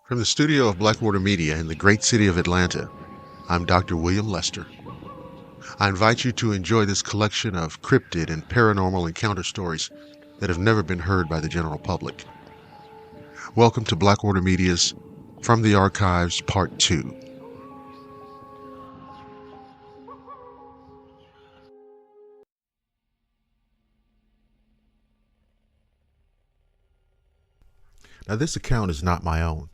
From the studio of Blackwater Media in the great city of Atlanta, I'm Dr. William Lester. I invite you to enjoy this collection of cryptid and paranormal encounter stories that have never been heard by the general public. Welcome to Blackwater Media's From the Archives Part 2. Now, this account is not my own,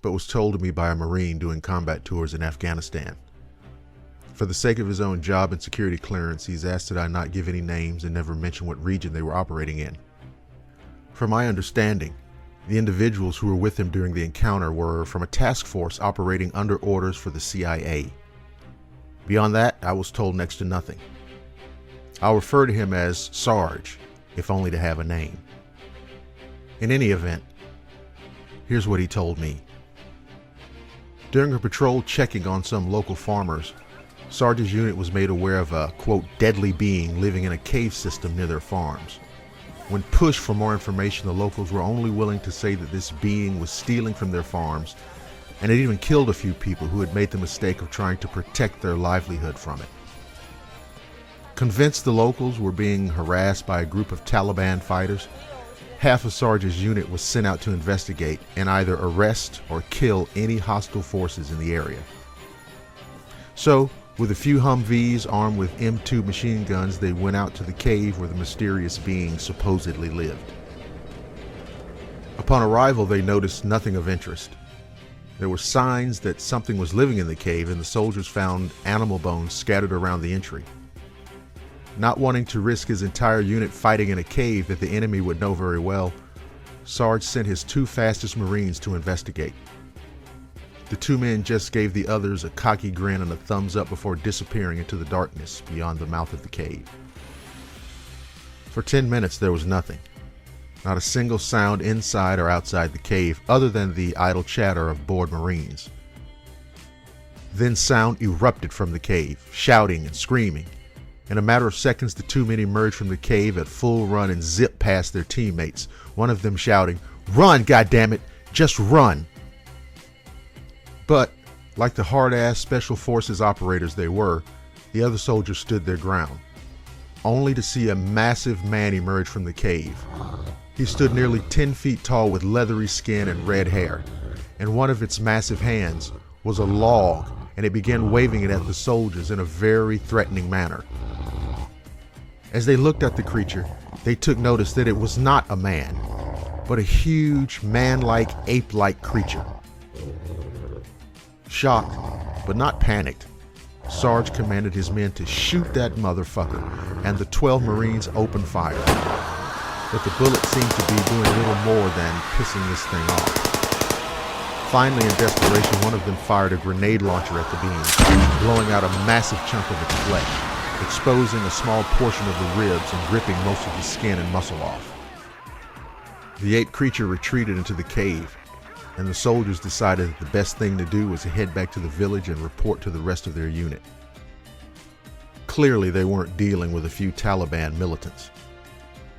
but was told to me by a Marine doing combat tours in Afghanistan. For the sake of his own job and security clearance, he's asked that I not give any names and never mention what region they were operating in. From my understanding, the individuals who were with him during the encounter were from a task force operating under orders for the CIA. Beyond that, I was told next to nothing. I'll refer to him as Sarge, if only to have a name. In any event, here's what he told me. During a patrol checking on some local farmers, Sarge's unit was made aware of a, quote, deadly being living in a cave system near their farms. When pushed for more information, the locals were only willing to say that this being was stealing from their farms and had even killed a few people who had made the mistake of trying to protect their livelihood from it. Convinced the locals were being harassed by a group of Taliban fighters, half of Sarge's unit was sent out to investigate and either arrest or kill any hostile forces in the area. So, with a few Humvees armed with M2 machine guns, they went out to the cave where the mysterious being supposedly lived. Upon arrival, they noticed nothing of interest. There were signs that something was living in the cave, and the soldiers found animal bones scattered around the entry. Not wanting to risk his entire unit fighting in a cave that the enemy would know very well, Sarge sent his two fastest Marines to investigate. The two men just gave the others a cocky grin and a thumbs up before disappearing into the darkness beyond the mouth of the cave. For 10 minutes there was nothing. Not a single sound inside or outside the cave other than the idle chatter of bored Marines. Then sound erupted from the cave, shouting and screaming. In a matter of seconds, the two men emerged from the cave at full run and zipped past their teammates, one of them shouting, "Run, goddammit! Just run!" But, like the hard-ass Special Forces operators they were, the other soldiers stood their ground, only to see a massive man emerge from the cave. He stood nearly 10 feet tall with leathery skin and red hair, and one of its massive hands was a log, and it began waving it at the soldiers in a very threatening manner. As they looked at the creature, they took notice that it was not a man, but a huge, man-like, ape-like creature. Shocked, but not panicked, Sarge commanded his men to shoot that motherfucker, and the 12 Marines opened fire. But the bullets seemed to be doing little more than pissing this thing off. Finally, in desperation, one of them fired a grenade launcher at the being, blowing out a massive chunk of its flesh, exposing a small portion of the ribs and ripping most of the skin and muscle off. The ape creature retreated into the cave, and the soldiers decided that the best thing to do was to head back to the village and report to the rest of their unit. Clearly, they weren't dealing with a few Taliban militants.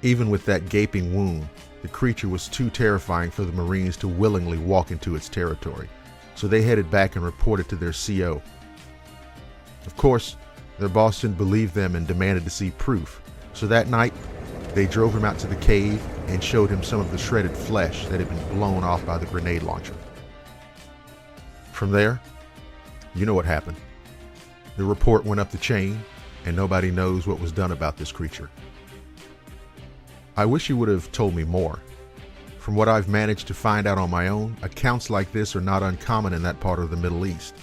Even with that gaping wound, the creature was too terrifying for the Marines to willingly walk into its territory, so they headed back and reported to their CO. Of course, their boss didn't believe them and demanded to see proof, so that night, they drove him out to the cave and showed him some of the shredded flesh that had been blown off by the grenade launcher. From there, you know what happened. The report went up the chain, and nobody knows what was done about this creature. I wish you would have told me more. From what I've managed to find out on my own, accounts like this are not uncommon in that part of the Middle East.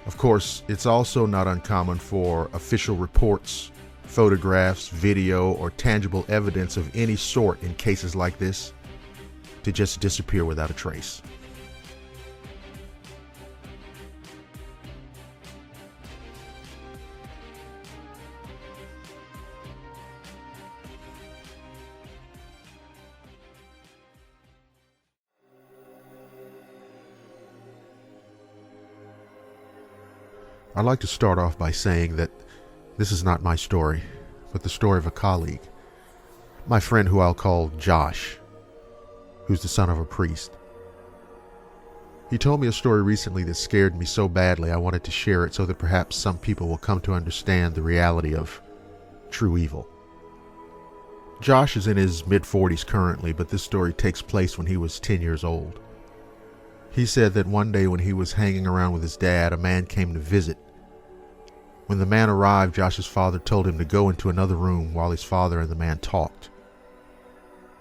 Of course, it's also not uncommon for official reports, photographs, video, or tangible evidence of any sort in cases like this to just disappear without a trace. I'd like to start off by saying that this is not my story, but the story of a colleague, my friend who I'll call Josh, who's the son of a priest. He told me a story recently that scared me so badly I wanted to share it so that perhaps some people will come to understand the reality of true evil. Josh is in his mid-40s currently, but this story takes place when he was 10 years old. He said that one day when he was hanging around with his dad, a man came to visit. When the man arrived, Josh's father told him to go into another room while his father and the man talked.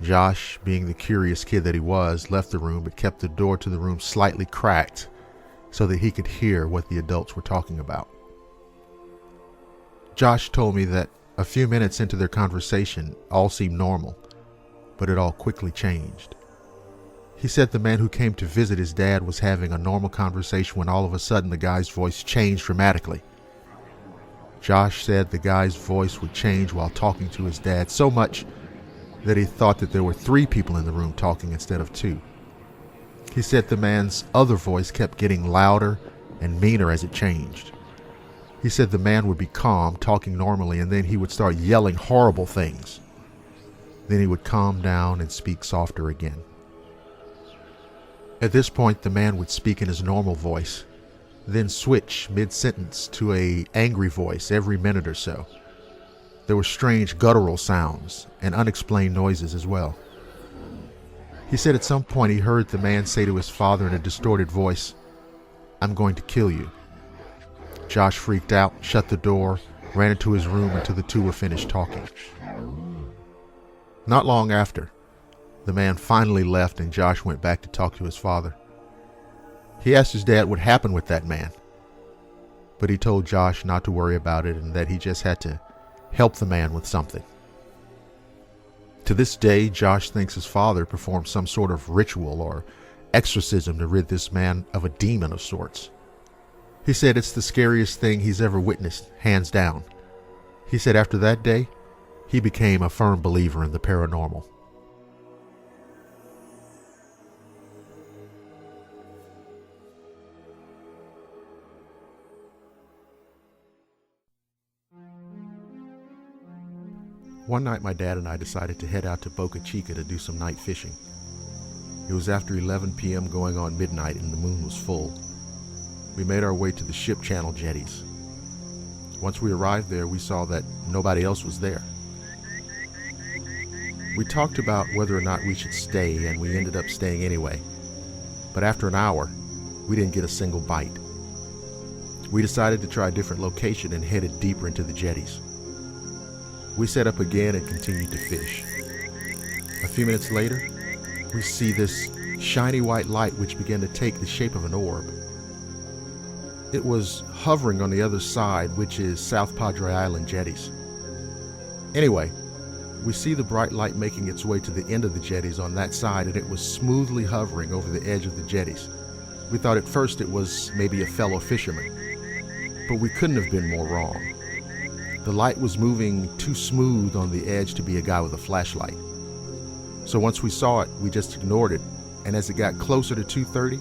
Josh, being the curious kid that he was, left the room but kept the door to the room slightly cracked so that he could hear what the adults were talking about. Josh told me that a few minutes into their conversation, all seemed normal, but it all quickly changed. He said the man who came to visit his dad was having a normal conversation when all of a sudden the guy's voice changed dramatically. Josh said the guy's voice would change while talking to his dad so much that he thought that there were 3 people in the room talking instead of 2. He said the man's other voice kept getting louder and meaner as it changed. He said the man would be calm, talking normally, and then he would start yelling horrible things. Then he would calm down and speak softer again. At this point, the man would speak in his normal voice, then switch mid-sentence to an angry voice every minute or so. There were strange guttural sounds and unexplained noises as well. He said at some point he heard the man say to his father in a distorted voice, "I'm going to kill you." Josh freaked out, shut the door, ran into his room until the 2 were finished talking. Not long after, the man finally left and Josh went back to talk to his father. He asked his dad what happened with that man, but he told Josh not to worry about it and that he just had to help the man with something. To this day, Josh thinks his father performed some sort of ritual or exorcism to rid this man of a demon of sorts. He said it's the scariest thing he's ever witnessed, hands down. He said after that day, he became a firm believer in the paranormal. One night my dad and I decided to head out to Boca Chica to do some night fishing. It was after 11 p.m. going on midnight and the moon was full. We made our way to the ship channel jetties. Once we arrived there, we saw that nobody else was there. We talked about whether or not we should stay, and we ended up staying anyway. But after an hour, we didn't get a single bite. We decided to try a different location and headed deeper into the jetties. We set up again and continued to fish. A few minutes later, we see this shiny white light which began to take the shape of an orb. It was hovering on the other side, which is South Padre Island jetties. Anyway, we see the bright light making its way to the end of the jetties on that side, and it was smoothly hovering over the edge of the jetties. We thought at first it was maybe a fellow fisherman, but we couldn't have been more wrong. The light was moving too smooth on the edge to be a guy with a flashlight. So once we saw it, we just ignored it, and as it got closer to 2:30,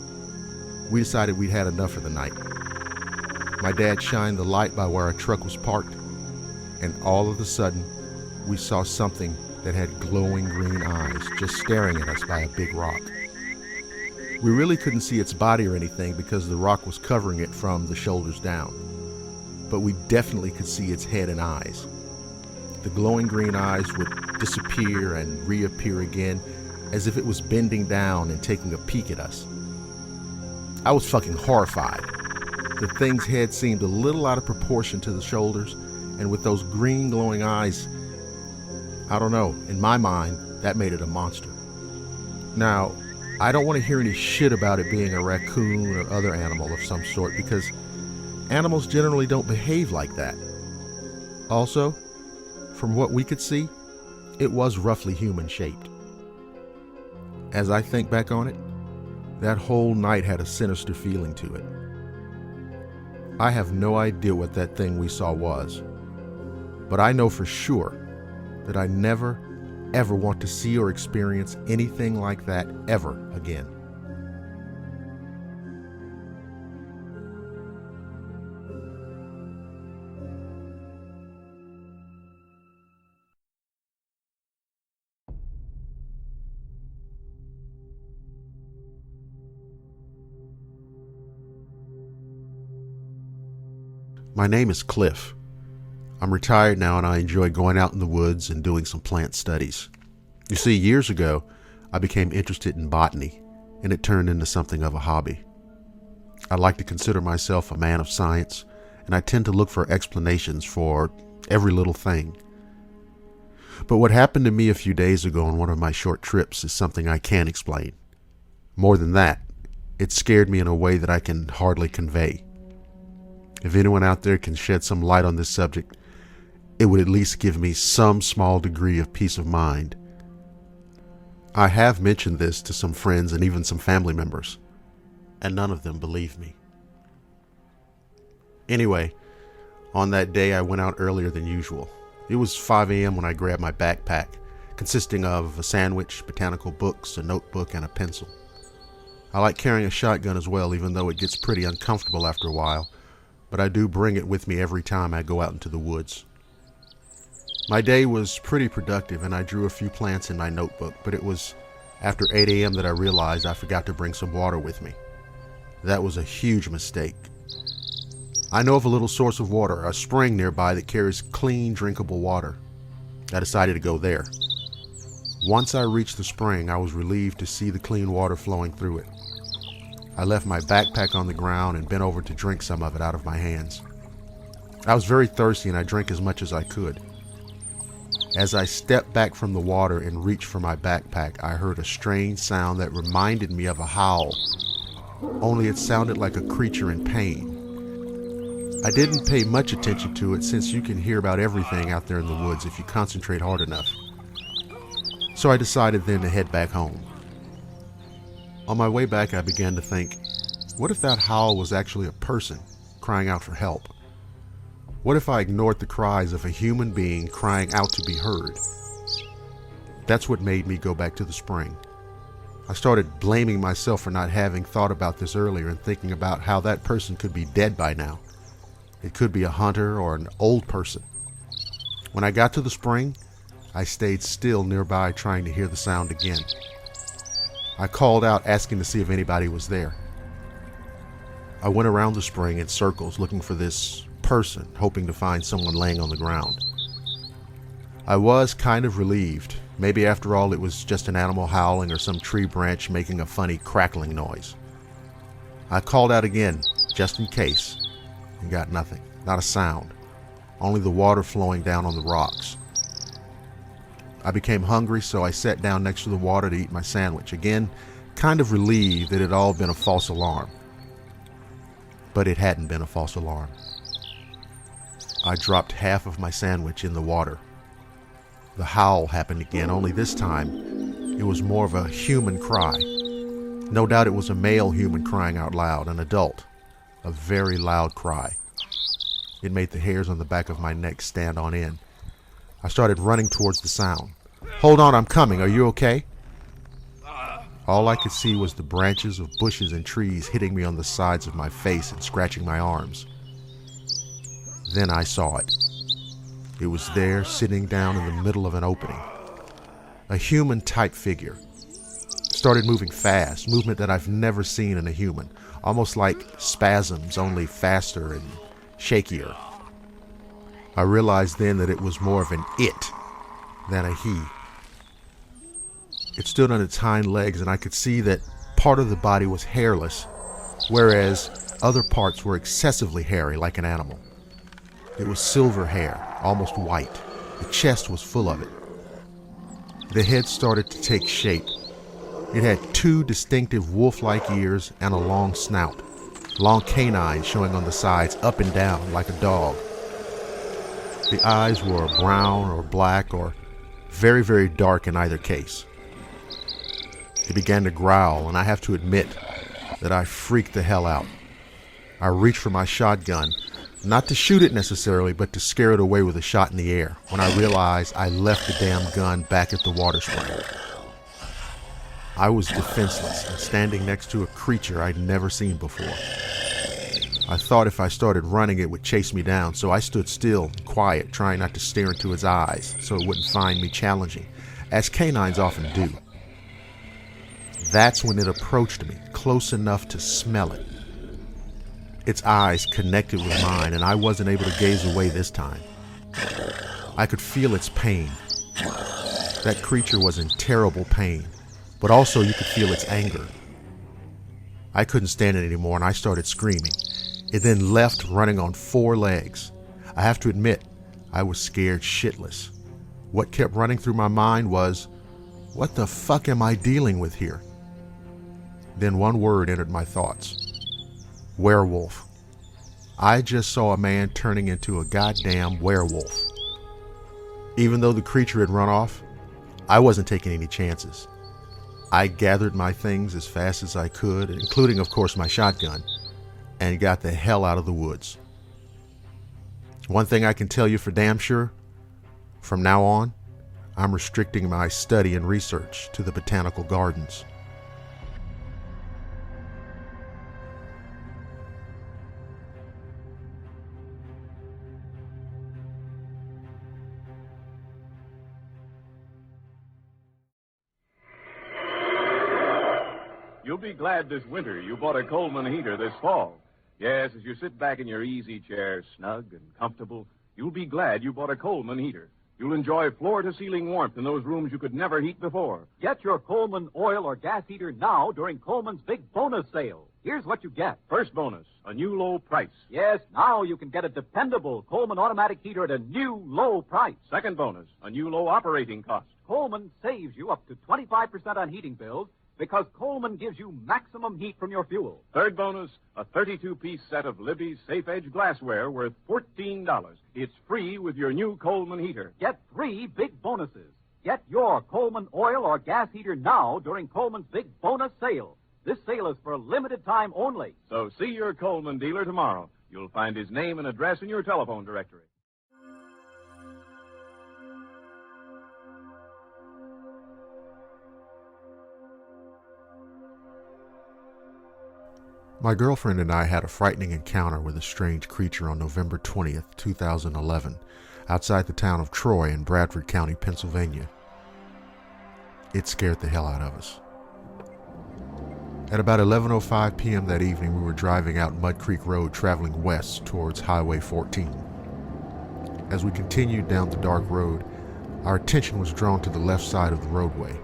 we decided we'd had enough for the night. My dad shined the light by where our truck was parked, and all of a sudden, we saw something that had glowing green eyes just staring at us by a big rock. We really couldn't see its body or anything because the rock was covering it from the shoulders down, but we definitely could see its head and eyes. The glowing green eyes would disappear and reappear again as if it was bending down and taking a peek at us. I was fucking horrified. The thing's head seemed a little out of proportion to the shoulders, and with those green glowing eyes, I don't know, in my mind, that made it a monster. Now, I don't want to hear any shit about it being a raccoon or other animal of some sort, because animals generally don't behave like that. Also, from what we could see, it was roughly human-shaped. As I think back on it, that whole night had a sinister feeling to it. I have no idea what that thing we saw was, but I know for sure that I never, ever want to see or experience anything like that ever again. My name is Cliff. I'm retired now and I enjoy going out in the woods and doing some plant studies. You see, years ago, I became interested in botany, and it turned into something of a hobby. I like to consider myself a man of science, and I tend to look for explanations for every little thing. But what happened to me a few days ago on one of my short trips is something I can't explain. More than that, it scared me in a way that I can hardly convey. If anyone out there can shed some light on this subject, it would at least give me some small degree of peace of mind. I have mentioned this to some friends and even some family members, and none of them believe me. Anyway, on that day I went out earlier than usual. It was 5 a.m. when I grabbed my backpack, consisting of a sandwich, botanical books, a notebook, and a pencil. I like carrying a shotgun as well, even though it gets pretty uncomfortable after a while, but I do bring it with me every time I go out into the woods. My day was pretty productive and I drew a few plants in my notebook, but it was after 8 a.m. that I realized I forgot to bring some water with me. That was a huge mistake. I know of a little source of water, a spring nearby that carries clean, drinkable water. I decided to go there. Once I reached the spring, I was relieved to see the clean water flowing through it. I left my backpack on the ground and bent over to drink some of it out of my hands. I was very thirsty and I drank as much as I could. As I stepped back from the water and reached for my backpack, I heard a strange sound that reminded me of a howl, only it sounded like a creature in pain. I didn't pay much attention to it since you can hear about everything out there in the woods if you concentrate hard enough. So I decided then to head back home. On my way back, I began to think, what if that howl was actually a person crying out for help? What if I ignored the cries of a human being crying out to be heard? That's what made me go back to the spring. I started blaming myself for not having thought about this earlier and thinking about how that person could be dead by now. It could be a hunter or an old person. When I got to the spring, I stayed still nearby trying to hear the sound again. I called out asking to see if anybody was there. I went around the spring in circles looking for this person, hoping to find someone laying on the ground. I was kind of relieved. Maybe after all it was just an animal howling or some tree branch making a funny crackling noise. I called out again, just in case, and got nothing, not a sound, only the water flowing down on the rocks. I became hungry, so I sat down next to the water to eat my sandwich, again kind of relieved that it had all been a false alarm. But it hadn't been a false alarm. I dropped half of my sandwich in the water. The howl happened again, only this time it was more of a human cry. No doubt it was a male human crying out loud, an adult, a very loud cry. It made the hairs on the back of my neck stand on end. I started running towards the sound. "Hold on, I'm coming. Are you okay?" All I could see was the branches of bushes and trees hitting me on the sides of my face and scratching my arms. Then I saw it. It was there, sitting down in the middle of an opening. A human-type figure. Started moving fast, movement that I've never seen in a human, almost like spasms, only faster and shakier. I realized then that it was more of an it than a he. It stood on its hind legs, and I could see that part of the body was hairless, whereas other parts were excessively hairy like an animal. It was silver hair, almost white. The chest was full of it. The head started to take shape. It had two distinctive wolf-like ears and a long snout, long canines showing on the sides up and down like a dog. The eyes were brown or black or very, very dark in either case. It began to growl, and I have to admit that I freaked the hell out. I reached for my shotgun, not to shoot it necessarily, but to scare it away with a shot in the air, when I realized I left the damn gun back at the water spring. I was defenseless and standing next to a creature I'd never seen before. I thought if I started running it would chase me down, so I stood still and quiet, trying not to stare into its eyes so it wouldn't find me challenging, as canines often do. That's when it approached me, close enough to smell it. Its eyes connected with mine, and I wasn't able to gaze away this time. I could feel its pain. That creature was in terrible pain, but also you could feel its anger. I couldn't stand it anymore, and I started screaming. It then left, running on 4 legs. I have to admit, I was scared shitless. What kept running through my mind was, what the fuck am I dealing with here? Then one word entered my thoughts. Werewolf. I just saw a man turning into a goddamn werewolf. Even though the creature had run off, I wasn't taking any chances. I gathered my things as fast as I could, including, of course, my shotgun, and got the hell out of the woods. One thing I can tell you for damn sure, from now on, I'm restricting my study and research to the botanical gardens. You'll be glad this winter you bought a Coleman heater this fall. Yes, as you sit back in your easy chair, snug and comfortable, you'll be glad you bought a Coleman heater. You'll enjoy floor-to-ceiling warmth in those rooms you could never heat before. Get your Coleman oil or gas heater now during Coleman's big bonus sale. Here's what you get. First bonus, a new low price. Yes, now you can get a dependable Coleman automatic heater at a new low price. Second bonus, a new low operating cost. Coleman saves you up to 25% on heating bills because Coleman gives you maximum heat from your fuel. Third bonus, a 32-piece set of Libby's Safe Edge glassware worth $14. It's free with your new Coleman heater. Get 3 big bonuses. Get your Coleman oil or gas heater now during Coleman's big bonus sale. This sale is for a limited time only. So see your Coleman dealer tomorrow. You'll find his name and address in your telephone directory. My girlfriend and I had a frightening encounter with a strange creature on November 20th, 2011, outside the town of Troy in Bradford County, Pennsylvania. It scared the hell out of us. At about 11:05 p.m. that evening, we were driving out Mud Creek Road traveling west towards Highway 14. As we continued down the dark road, our attention was drawn to the left side of the roadway.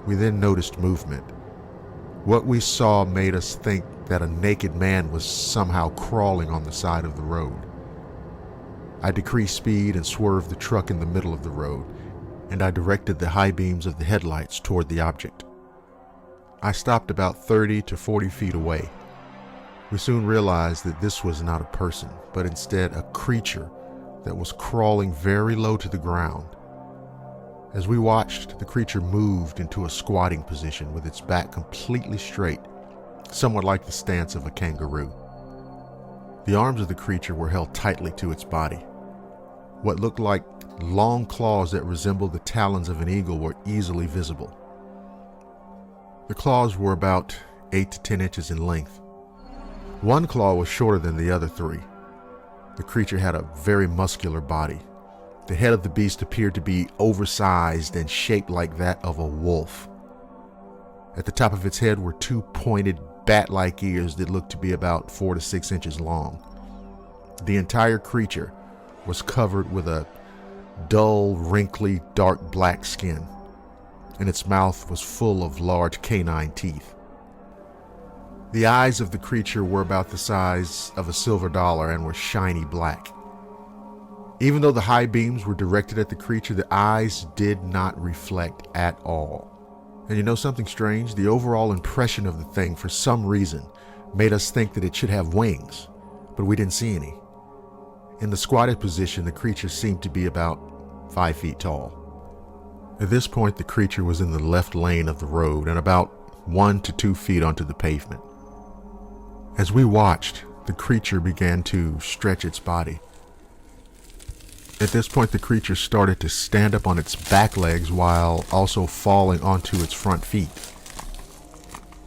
We then noticed movement. What we saw made us think that a naked man was somehow crawling on the side of the road. I decreased speed and swerved the truck in the middle of the road, and I directed the high beams of the headlights toward the object. I stopped about 30 to 40 feet away. We soon realized that this was not a person, but instead a creature that was crawling very low to the ground. As we watched, the creature moved into a squatting position with its back completely straight, somewhat like the stance of a kangaroo. The arms of the creature were held tightly to its body. What looked like long claws that resembled the talons of an eagle were easily visible. The claws were about 8 to 10 inches in length. One claw was shorter than the other 3. The creature had a very muscular body. The head of the beast appeared to be oversized and shaped like that of a wolf. At the top of its head were 2 pointed bat-like ears that looked to be about 4 to 6 inches long. The entire creature was covered with a dull, wrinkly, dark black skin, and its mouth was full of large canine teeth. The eyes of the creature were about the size of a silver dollar and were shiny black. Even though the high beams were directed at the creature, the eyes did not reflect at all. And you know something strange? The overall impression of the thing, for some reason, made us think that it should have wings, but we didn't see any. In the squatted position, the creature seemed to be about 5 feet tall. At this point, the creature was in the left lane of the road and about 1 to 2 feet onto the pavement. As we watched, the creature began to stretch its body. At this point, the creature started to stand up on its back legs while also falling onto its front feet.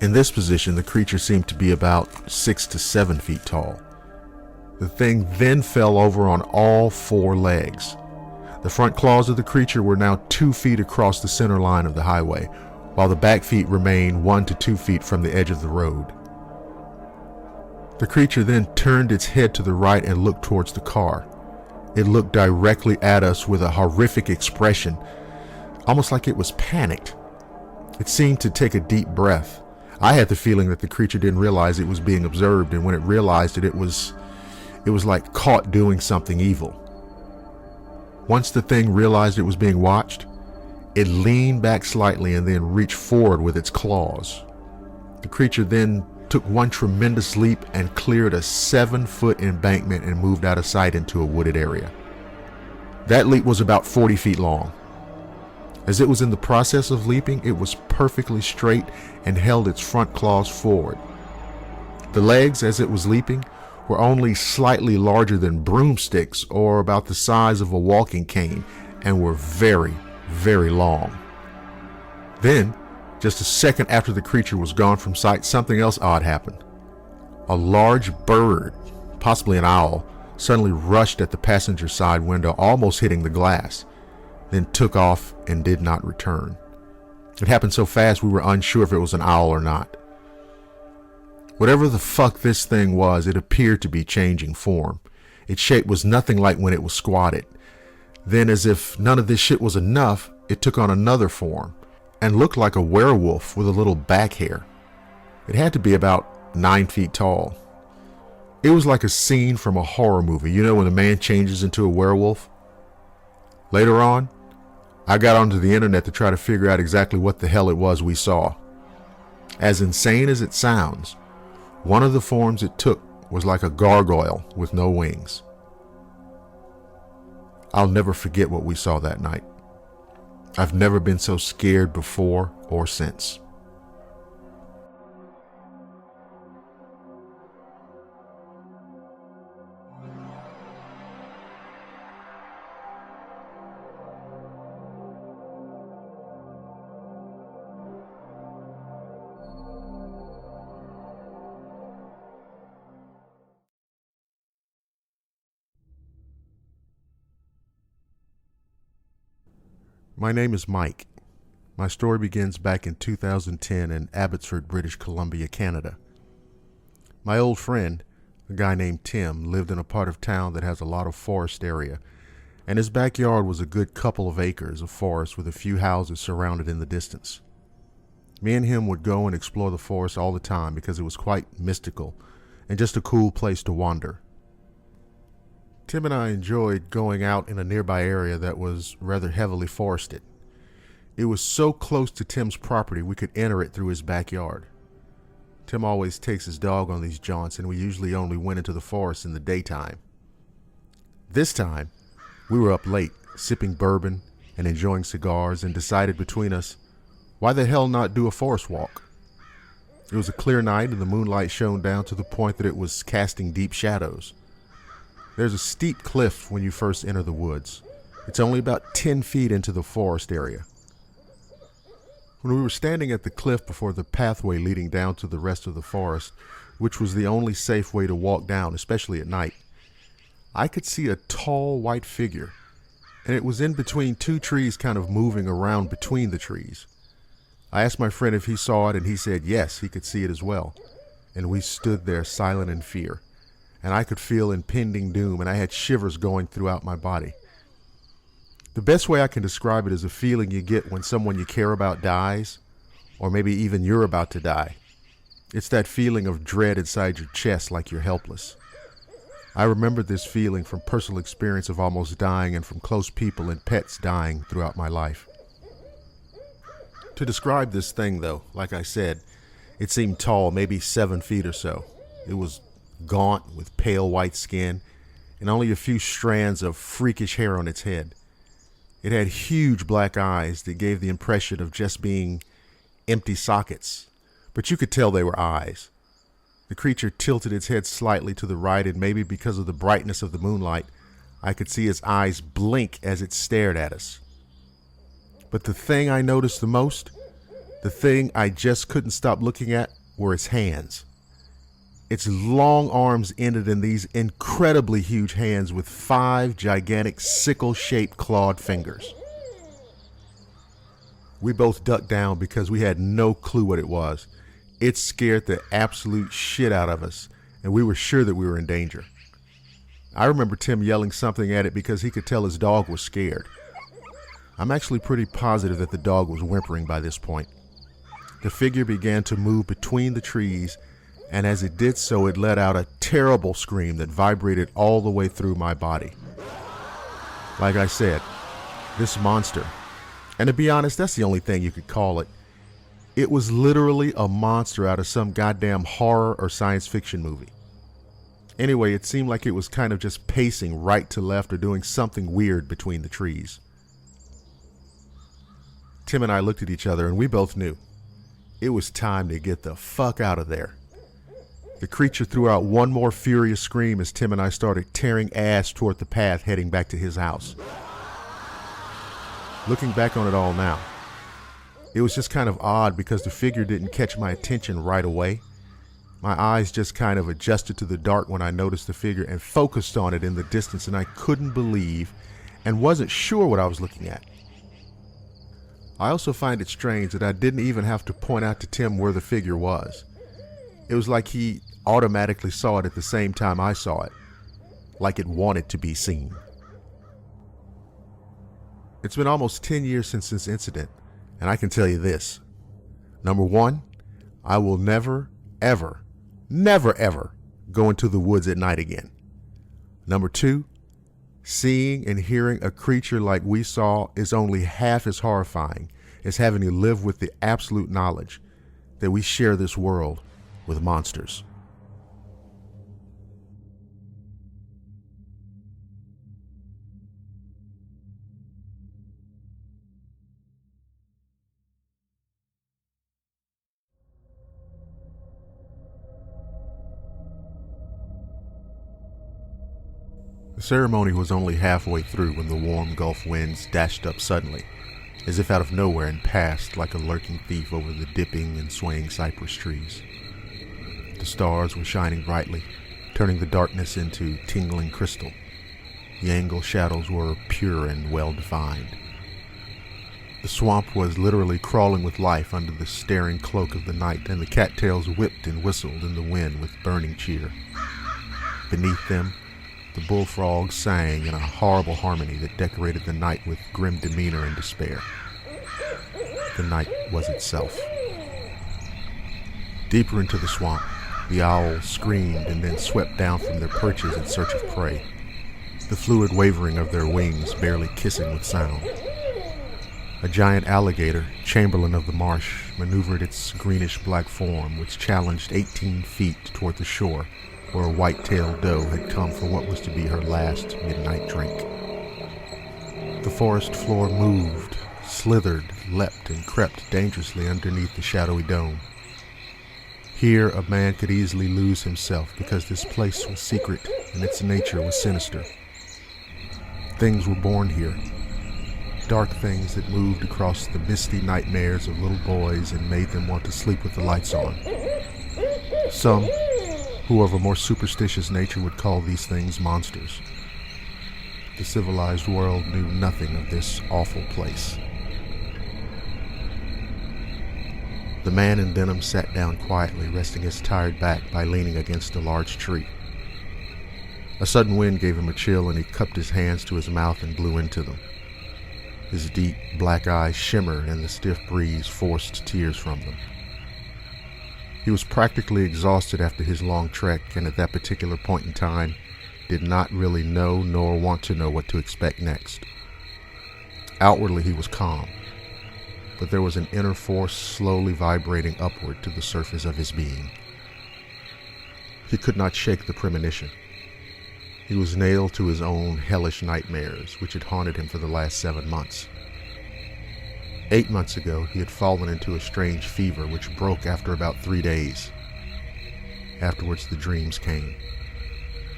In this position, the creature seemed to be about 6 to 7 feet tall. The thing then fell over on all 4 legs. The front claws of the creature were now 2 feet across the center line of the highway, while the back feet remained 1 to 2 feet from the edge of the road. The creature then turned its head to the right and looked towards the car. It looked directly at us with a horrific expression, almost like it was panicked. It seemed to take a deep breath. I had the feeling that the creature didn't realize it was being observed, and when it realized it, it was like caught doing something evil. Once the thing realized it was being watched, it leaned back slightly and then reached forward with its claws. The creature then took one tremendous leap and cleared a 7-foot embankment and moved out of sight into a wooded area. That leap was about 40 feet long. As it was in the process of leaping, it was perfectly straight and held its front claws forward. The legs, as it was leaping, were only slightly larger than broomsticks or about the size of a walking cane and were very, very long. Then, just a second after the creature was gone from sight, something else odd happened. A large bird, possibly an owl, suddenly rushed at the passenger side window, almost hitting the glass, then took off and did not return. It happened so fast we were unsure if it was an owl or not. Whatever the fuck this thing was, it appeared to be changing form. Its shape was nothing like when it was squatted. Then, as if none of this shit was enough, it took on another form and looked like a werewolf with a little back hair. It had to be about 9 feet tall. It was like a scene from a horror movie, you know, when a man changes into a werewolf. Later on, I got onto the internet to try to figure out exactly what the hell it was we saw. As insane as it sounds, one of the forms it took was like a gargoyle with no wings. I'll never forget what we saw that night. I've never been so scared before or since. My name is Mike. My story begins back in 2010 in Abbotsford, British Columbia, Canada. My old friend, a guy named Tim, lived in a part of town that has a lot of forest area, and his backyard was a good couple of acres of forest with a few houses surrounded in the distance. Me and him would go and explore the forest all the time because it was quite mystical and just a cool place to wander. Tim and I enjoyed going out in a nearby area that was rather heavily forested. It was so close to Tim's property we could enter it through his backyard. Tim always takes his dog on these jaunts, and we usually only went into the forest in the daytime. This time, we were up late, sipping bourbon and enjoying cigars, and decided between us, why the hell not do a forest walk? It was a clear night and the moonlight shone down to the point that it was casting deep shadows. There's a steep cliff when you first enter the woods. It's only about 10 feet into the forest area. When we were standing at the cliff before the pathway leading down to the rest of the forest, which was the only safe way to walk down, especially at night, I could see a tall white figure, and it was in between two trees, kind of moving around between the trees. I asked my friend if he saw it, and he said yes, he could see it as well. And we stood there silent in fear. And I could feel impending doom, and I had shivers going throughout my body. The best way I can describe it is a feeling you get when someone you care about dies, or maybe even you're about to die. It's that feeling of dread inside your chest, like you're helpless. I remember this feeling from personal experience of almost dying and from close people and pets dying throughout my life. To describe this thing, though, like I said, it seemed tall, maybe 7 feet or so. It was gaunt with pale white skin and only a few strands of freakish hair on its head. It had huge black eyes that gave the impression of just being empty sockets, but you could tell they were eyes. The creature tilted its head slightly to the right, and maybe because of the brightness of the moonlight, I could see its eyes blink as it stared at us. But the thing I noticed the most, the thing I just couldn't stop looking at, were its hands. Its long arms ended in these incredibly huge hands with 5 gigantic sickle-shaped clawed fingers. We both ducked down because we had no clue what it was. It scared the absolute shit out of us, and we were sure that we were in danger. I remember Tim yelling something at it because he could tell his dog was scared. I'm actually pretty positive that the dog was whimpering by this point. The figure began to move between the trees, and as it did so, it let out a terrible scream that vibrated all the way through my body. Like I said, this monster, and to be honest, that's the only thing you could call it. It was literally a monster out of some goddamn horror or science fiction movie. Anyway, it seemed like it was kind of just pacing right to left or doing something weird between the trees. Tim and I looked at each other and we both knew it was time to get the fuck out of there. The creature threw out one more furious scream as Tim and I started tearing ass toward the path heading back to his house. Looking back on it all now, it was just kind of odd because the figure didn't catch my attention right away. My eyes just kind of adjusted to the dark when I noticed the figure and focused on it in the distance, and I couldn't believe and wasn't sure what I was looking at. I also find it strange that I didn't even have to point out to Tim where the figure was. It was like he automatically saw it at the same time I saw it, like it wanted to be seen. It's been almost 10 years since this incident, and I can tell you this. Number one, I will never, ever go into the woods at night again. Number two, seeing and hearing a creature like we saw is only half as horrifying as having to live with the absolute knowledge that we share this world with monsters. The ceremony was only halfway through when the warm Gulf winds dashed up suddenly, as if out of nowhere, and passed like a lurking thief over the dipping and swaying cypress trees. The stars were shining brightly, turning the darkness into tingling crystal. The angle shadows were pure and well-defined. The swamp was literally crawling with life under the staring cloak of the night, and the cattails whipped and whistled in the wind with burning cheer. Beneath them, the bullfrogs sang in a horrible harmony that decorated the night with grim demeanor and despair. The night was itself. Deeper into the swamp, the owls screamed and then swept down from their perches in search of prey, the fluid wavering of their wings barely kissing with sound. A giant alligator, chamberlain of the marsh, maneuvered its greenish-black form, which challenged 18 feet toward the shore, where a white-tailed doe had come for what was to be her last midnight drink. The forest floor moved, slithered, leapt, and crept dangerously underneath the shadowy dome. Here a man could easily lose himself because this place was secret and its nature was sinister. Things were born here, dark things that moved across the misty nightmares of little boys and made them want to sleep with the lights on. Some, who of a more superstitious nature, would call these things monsters. The civilized world knew nothing of this awful place. The man in denim sat down quietly, resting his tired back by leaning against a large tree. A sudden wind gave him a chill, and he cupped his hands to his mouth and blew into them. His deep black eyes shimmered, and the stiff breeze forced tears from them. He was practically exhausted after his long trek, and at that particular point in time, did not really know nor want to know what to expect next. Outwardly he was calm, but there was an inner force slowly vibrating upward to the surface of his being. He could not shake the premonition. He was nailed to his own hellish nightmares, which had haunted him for the last 7 months. 8 months ago, he had fallen into a strange fever which broke after about 3 days. Afterwards, the dreams came.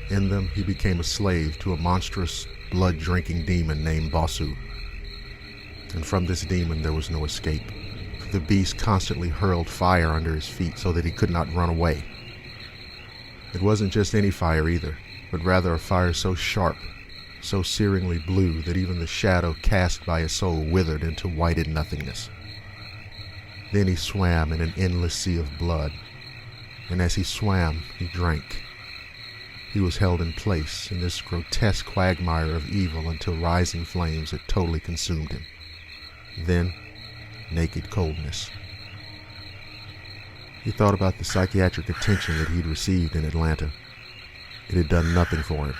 In them, he became a slave to a monstrous, blood-drinking demon named Basu. And from this demon, there was no escape. The beast constantly hurled fire under his feet so that he could not run away. It wasn't just any fire either, but rather a fire so sharp, so searingly blue that even the shadow cast by his soul withered into whited nothingness. Then he swam in an endless sea of blood, and as he swam, he drank, He was held in place in this grotesque quagmire of evil until rising flames had totally consumed him. Then, naked coldness. He thought about the psychiatric attention that he'd received in Atlanta. It had done nothing for him.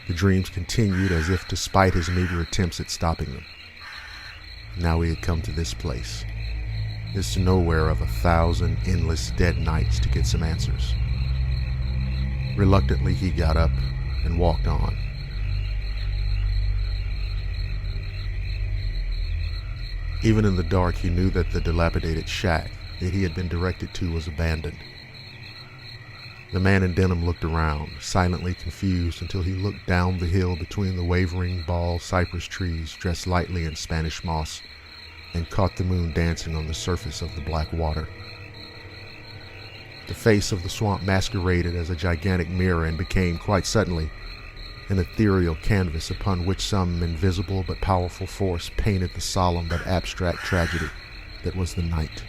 The dreams continued as if despite his meager attempts at stopping them. Now he had come to this place, this nowhere of 1,000 endless dead nights to get some answers. Reluctantly, he got up and walked on. Even in the dark, he knew that the dilapidated shack that he had been directed to was abandoned. The man in denim looked around, silently confused, until he looked down the hill between the wavering bald cypress trees dressed lightly in Spanish moss and caught the moon dancing on the surface of the black water. The face of the swamp masqueraded as a gigantic mirror and became, quite suddenly, an ethereal canvas upon which some invisible but powerful force painted the solemn but abstract tragedy that was the night.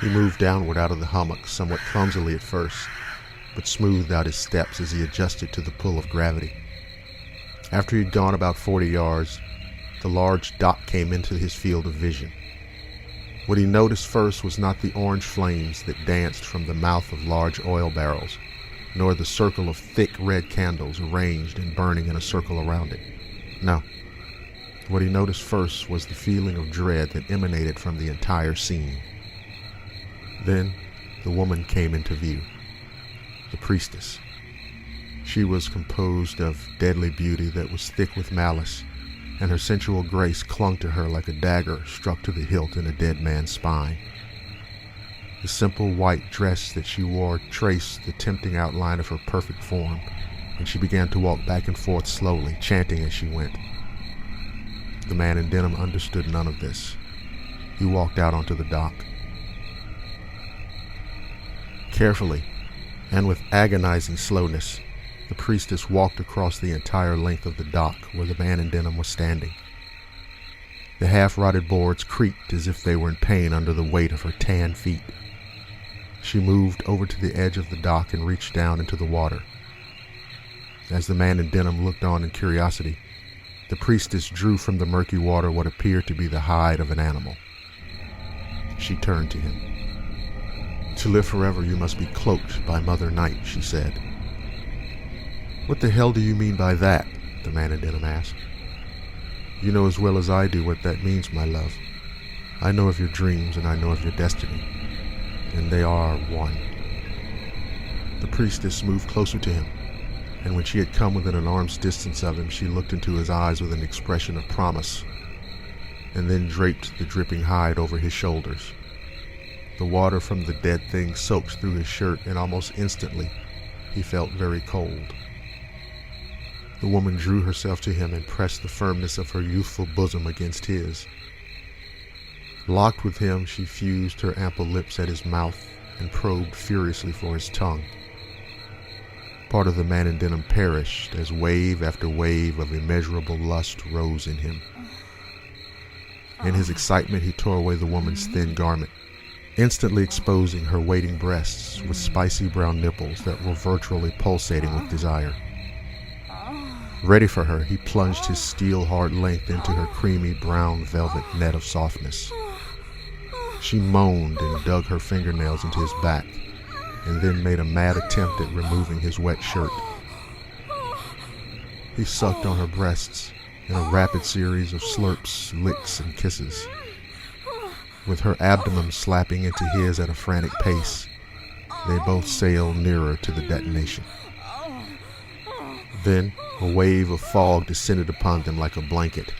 He moved downward out of the hummock, somewhat clumsily at first, but smoothed out his steps as he adjusted to the pull of gravity. After he had gone about 40 yards, the large dock came into his field of vision. What he noticed first was not the orange flames that danced from the mouth of large oil barrels, nor the circle of thick red candles arranged and burning in a circle around it. No. What he noticed first was the feeling of dread that emanated from the entire scene. Then the woman came into view, the priestess. She was composed of deadly beauty that was thick with malice, and her sensual grace clung to her like a dagger struck to the hilt in a dead man's spine. The simple white dress that she wore traced the tempting outline of her perfect form, and she began to walk back and forth slowly, chanting as she went. The man in denim understood none of this. He walked out onto the dock. Carefully, and with agonizing slowness, the priestess walked across the entire length of the dock where the man in denim was standing. The half-rotted boards creaked as if they were in pain under the weight of her tan feet. She moved over to the edge of the dock and reached down into the water. As the man in denim looked on in curiosity, the priestess drew from the murky water what appeared to be the hide of an animal. She turned to him. "To live forever, you must be cloaked by Mother Night," she said. "What the hell do you mean by that?" the man in denim asked. "You know as well as I do what that means, my love. I know of your dreams and I know of your destiny, and they are one." The priestess moved closer to him, and when she had come within an arm's distance of him, she looked into his eyes with an expression of promise, and then draped the dripping hide over his shoulders. The water from the dead thing soaked through his shirt, and almost instantly he felt very cold. The woman drew herself to him and pressed the firmness of her youthful bosom against his. Locked with him, she fused her ample lips at his mouth and probed furiously for his tongue. Part of the man in denim perished as wave after wave of immeasurable lust rose in him. In his excitement, he tore away the woman's thin garment, instantly exposing her waiting breasts with spicy brown nipples that were virtually pulsating with desire. Ready for her, he plunged his steel-hard length into her creamy brown velvet net of softness. She moaned and dug her fingernails into his back, and then made a mad attempt at removing his wet shirt. He sucked on her breasts in a rapid series of slurps, licks, and kisses. With her abdomen slapping into his at a frantic pace, they both sailed nearer to the detonation. Then a wave of fog descended upon them like a blanket,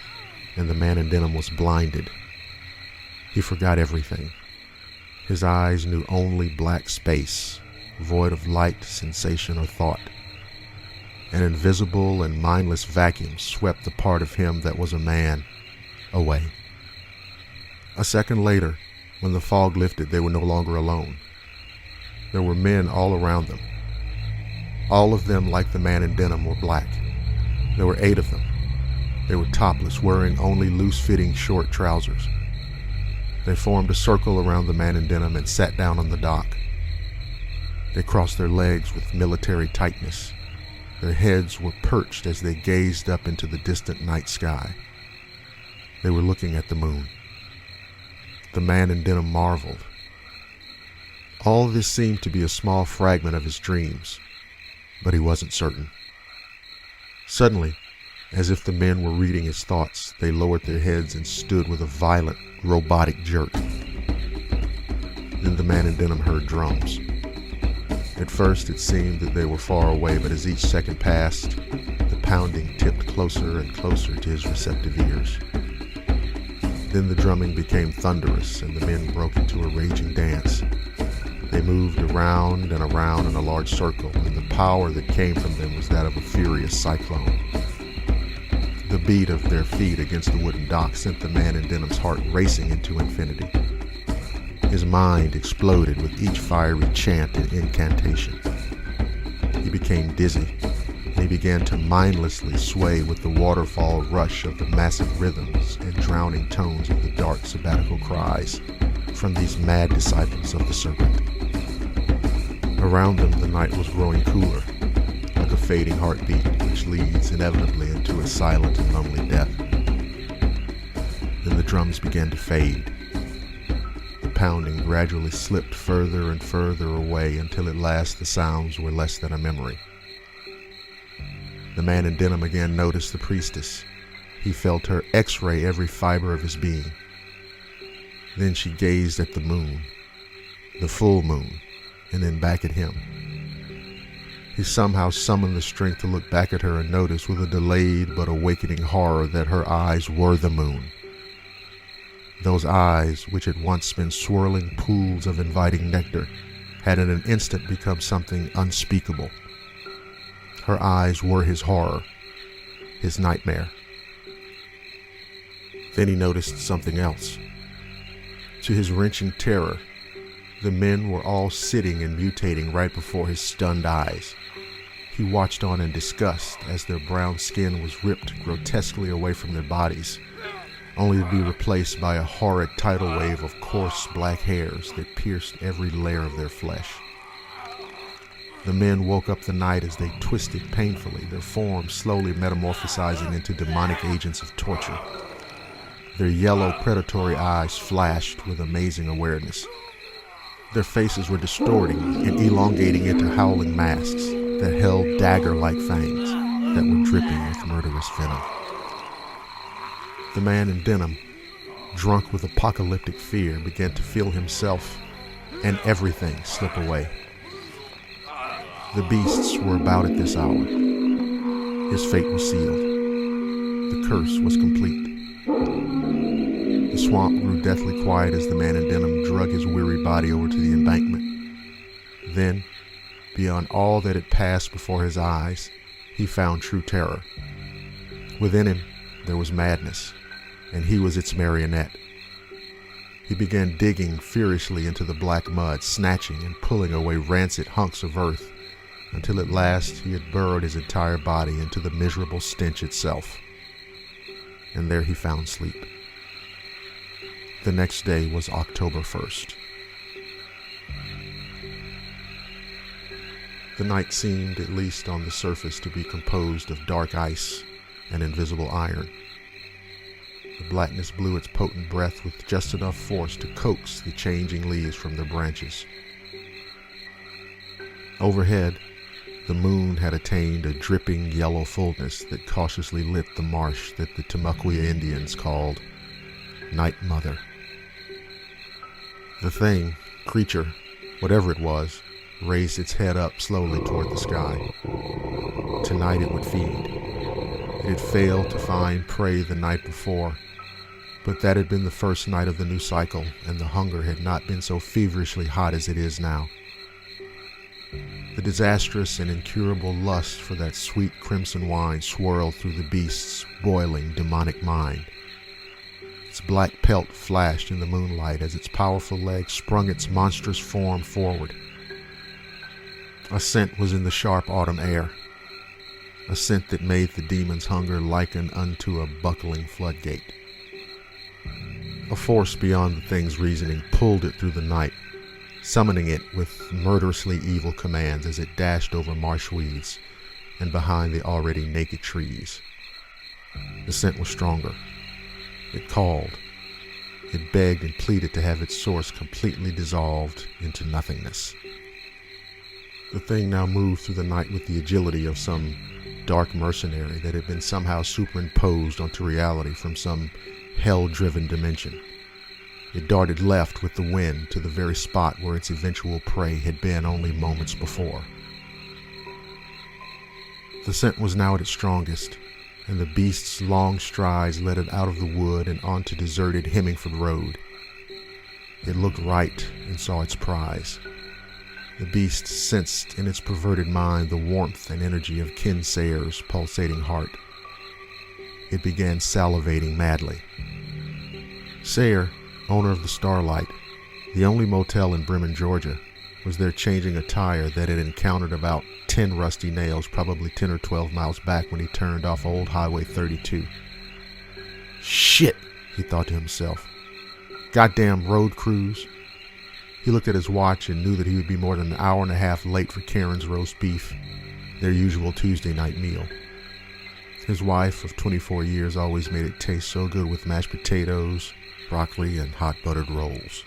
and the man in denim was blinded. He forgot everything. His eyes knew only black space, void of light, sensation, or thought. An invisible and mindless vacuum swept the part of him that was a man away. A second later, when the fog lifted, they were no longer alone. There were men all around them. All of them, like the man in denim, were black. There were 8 of them. They were topless, wearing only loose-fitting short trousers. They formed a circle around the man in denim and sat down on the dock. They crossed their legs with military tightness. Their heads were perched as they gazed up into the distant night sky. They were looking at the moon. The man in denim marveled. All this seemed to be a small fragment of his dreams, but he wasn't certain. Suddenly, as if the men were reading his thoughts, they lowered their heads and stood with a violent, robotic jerk. Then the man in denim heard drums. At first it seemed that they were far away, but as each second passed, the pounding tipped closer and closer to his receptive ears. Then the drumming became thunderous, and the men broke into a raging dance. They moved around and around in a large circle, and the power that came from them was that of a furious cyclone. The beat of their feet against the wooden dock sent the man in denim's heart racing into infinity. His mind exploded with each fiery chant and incantation. He became dizzy, and he began to mindlessly sway with the waterfall rush of the massive rhythms and drowning tones of the dark sabbatical cries from these mad disciples of the serpent. Around them the night was growing cooler, like a fading heartbeat which leads inevitably into a silent and lonely death. Then the drums began to fade. The pounding gradually slipped further and further away until at last the sounds were less than a memory. The man in denim again noticed the priestess. He felt her x-ray every fiber of his being. Then she gazed at the moon, the full moon, and then back at him. He somehow summoned the strength to look back at her and notice with a delayed but awakening horror that her eyes were the moon. Those eyes, which had once been swirling pools of inviting nectar, had in an instant become something unspeakable. Her eyes were his horror, his nightmare. Then he noticed something else. To his wrenching terror, the men were all sitting and mutating right before his stunned eyes. He watched on in disgust as their brown skin was ripped grotesquely away from their bodies, only to be replaced by a horrid tidal wave of coarse black hairs that pierced every layer of their flesh. The men woke up the night as they twisted painfully, their forms slowly metamorphosizing into demonic agents of torture. Their yellow, predatory eyes flashed with amazing awareness. Their faces were distorting and elongating into howling masks that held dagger-like fangs that were dripping with murderous venom. The man in denim, drunk with apocalyptic fear, began to feel himself and everything slip away. The beasts were about at this hour. His fate was sealed. The curse was complete. The swamp grew deathly quiet as the man in denim drug his weary body over to the embankment. Then, beyond all that had passed before his eyes, he found true terror. Within him, there was madness, and he was its marionette. He began digging furiously into the black mud, snatching and pulling away rancid hunks of earth, until at last he had burrowed his entire body into the miserable stench itself. And there he found sleep. The next day was October 1st. The night seemed, at least on the surface, to be composed of dark ice and invisible iron. The blackness blew its potent breath with just enough force to coax the changing leaves from their branches. Overhead, the moon had attained a dripping yellow fullness that cautiously lit the marsh that the Timucua Indians called Night Mother. The thing, creature, whatever it was, raised its head up slowly toward the sky. Tonight it would feed. It had failed to find prey the night before, but that had been the first night of the new cycle, and the hunger had not been so feverishly hot as it is now. The disastrous and incurable lust for that sweet crimson wine swirled through the beast's boiling demonic mind. Its black pelt flashed in the moonlight as its powerful legs sprung its monstrous form forward. A scent was in the sharp autumn air, a scent that made the demon's hunger liken unto a buckling floodgate. A force beyond the thing's reasoning pulled it through the night, summoning it with murderously evil commands as it dashed over marsh weeds and behind the already naked trees. The scent was stronger. It called. It begged and pleaded to have its source completely dissolved into nothingness. The thing now moved through the night with the agility of some dark mercenary that had been somehow superimposed onto reality from some hell-driven dimension. It darted left with the wind to the very spot where its eventual prey had been only moments before. The scent was now at its strongest, and the beast's long strides led it out of the wood and onto deserted Hemmingford Road. It looked right and saw its prize. The beast sensed in its perverted mind the warmth and energy of Ken Sayre's pulsating heart. It began salivating madly. Sayre, owner of the Starlight, the only motel in Bremen, Georgia, was there changing a tire that had encountered about 10 rusty nails probably 10 or 12 miles back when he turned off Old Highway 32. Shit, he thought to himself. Goddamn road crews. He looked at his watch and knew that he would be more than an hour and a half late for Karen's roast beef, their usual Tuesday night meal. His wife of 24 years always made it taste so good with mashed potatoes, broccoli, and hot buttered rolls.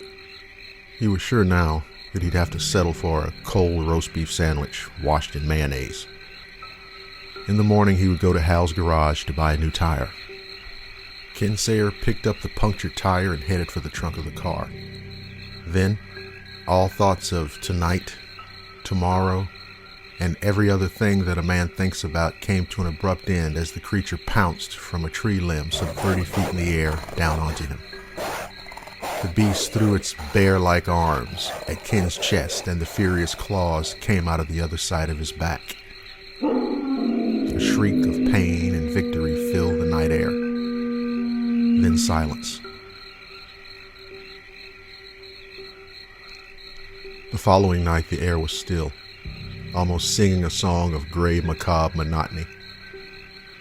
He was sure now that he'd have to settle for a cold roast beef sandwich washed in mayonnaise. In the morning, he would go to Hal's garage to buy a new tire. Ken Sayre picked up the punctured tire and headed for the trunk of the car. Then, all thoughts of tonight, tomorrow, and every other thing that a man thinks about came to an abrupt end as the creature pounced from a tree limb some 30 feet in the air down onto him. The beast threw its bear-like arms at Ken's chest, and the furious claws came out of the other side of his back. A shriek of pain and victory filled the night air. Then silence. The following night the air was still, almost singing a song of gray macabre monotony.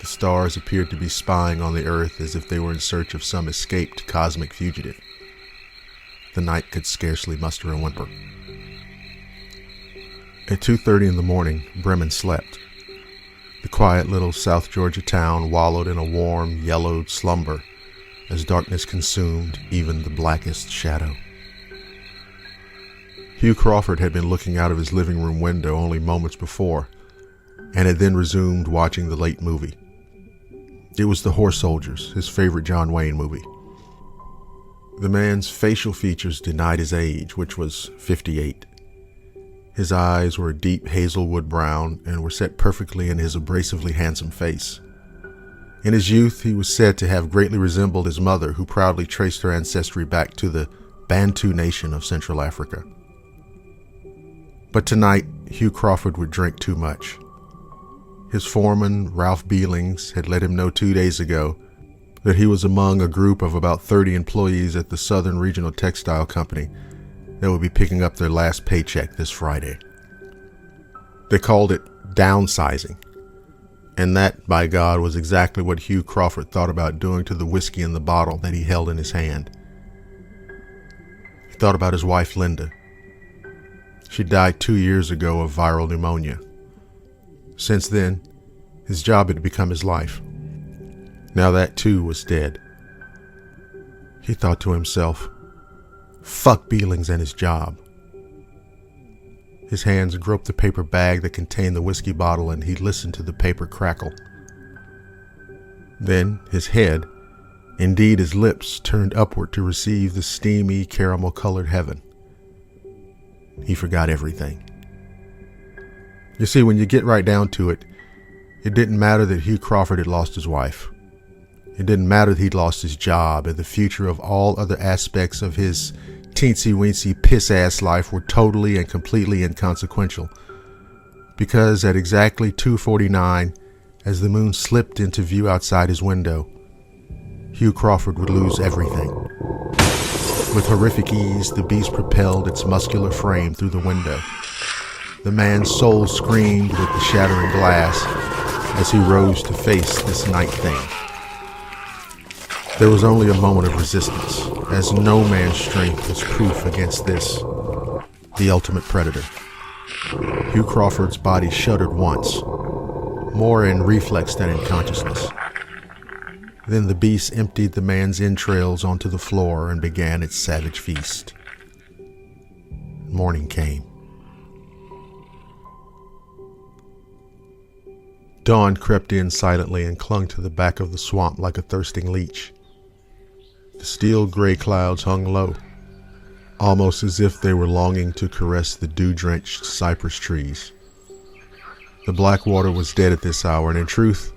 The stars appeared to be spying on the earth as if they were in search of some escaped cosmic fugitive. The night could scarcely muster a whimper. At 2:30 in the morning, Bremen slept. The quiet little South Georgia town wallowed in a warm, yellowed slumber as darkness consumed even the blackest shadow. Hugh Crawford had been looking out of his living room window only moments before, and had then resumed watching the late movie. It was The Horse Soldiers, his favorite John Wayne movie. The man's facial features denied his age, which was 58. His eyes were a deep hazelwood brown and were set perfectly in his abrasively handsome face. In his youth, he was said to have greatly resembled his mother, who proudly traced her ancestry back to the Bantu nation of Central Africa. But tonight, Hugh Crawford would drink too much. His foreman, Ralph Beelings, had let him know 2 days ago that he was among a group of about 30 employees at the Southern Regional Textile Company that would be picking up their last paycheck this Friday. They called it downsizing, and that, by God, was exactly what Hugh Crawford thought about doing to the whiskey in the bottle that he held in his hand. He thought about his wife, Linda. She died 2 years ago of viral pneumonia. Since then, his job had become his life. Now that too was dead. He thought to himself, fuck Beelings and his job. His hands groped the paper bag that contained the whiskey bottle, and he listened to the paper crackle. Then his head, indeed his lips, turned upward to receive the steamy, caramel-colored heaven. He forgot everything. You see, when you get right down to it, it didn't matter that Hugh Crawford had lost his wife. It didn't matter that he'd lost his job, and the future of all other aspects of his teensy-weensy piss-ass life were totally and completely inconsequential. Because at exactly 2:49, as the moon slipped into view outside his window, Hugh Crawford would lose everything. With horrific ease, the beast propelled its muscular frame through the window. The man's soul screamed with the shattering glass as he rose to face this night thing. There was only a moment of resistance, as no man's strength was proof against this. the ultimate predator. Hugh Crawford's body shuddered once, more in reflex than in consciousness. Then the beast emptied the man's entrails onto the floor and began its savage feast. Morning came. Dawn crept in silently and clung to the back of the swamp like a thirsting leech. The steel gray clouds hung low, almost as if they were longing to caress the dew-drenched cypress trees. The black water was dead at this hour, and in truth,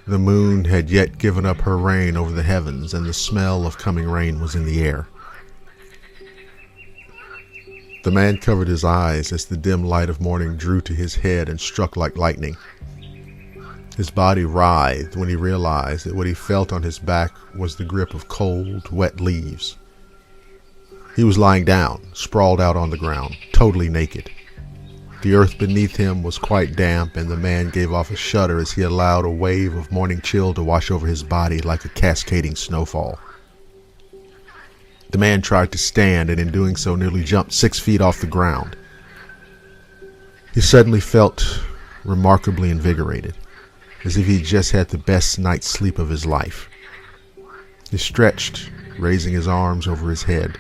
the moon had yet given up her reign over the heavens, and the smell of coming rain was in the air. The man covered his eyes as the dim light of morning drew to his head and struck like lightning. His body writhed when he realized that what he felt on his back was the grip of cold, wet leaves. He was lying down, sprawled out on the ground, totally naked. The earth beneath him was quite damp, and the man gave off a shudder as he allowed a wave of morning chill to wash over his body like a cascading snowfall. The man tried to stand, and in doing so nearly jumped 6 feet off the ground. He suddenly felt remarkably invigorated, as if he'd just had the best night's sleep of his life. He stretched, raising his arms over his head.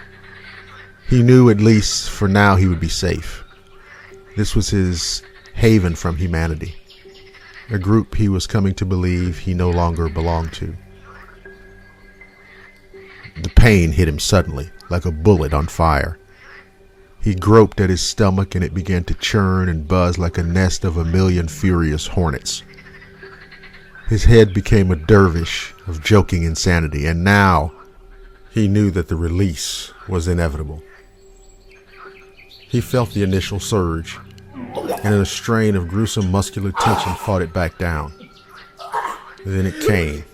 He knew at least for now he would be safe. This was his haven from humanity, a group he was coming to believe he no longer belonged to. The pain hit him suddenly, like a bullet on fire. He groped at his stomach, and it began to churn and buzz like a nest of 1,000,000 furious hornets. His head became a dervish of joking insanity, and now he knew that the release was inevitable. He felt the initial surge, and in a strain of gruesome muscular tension fought it back down. Then it came,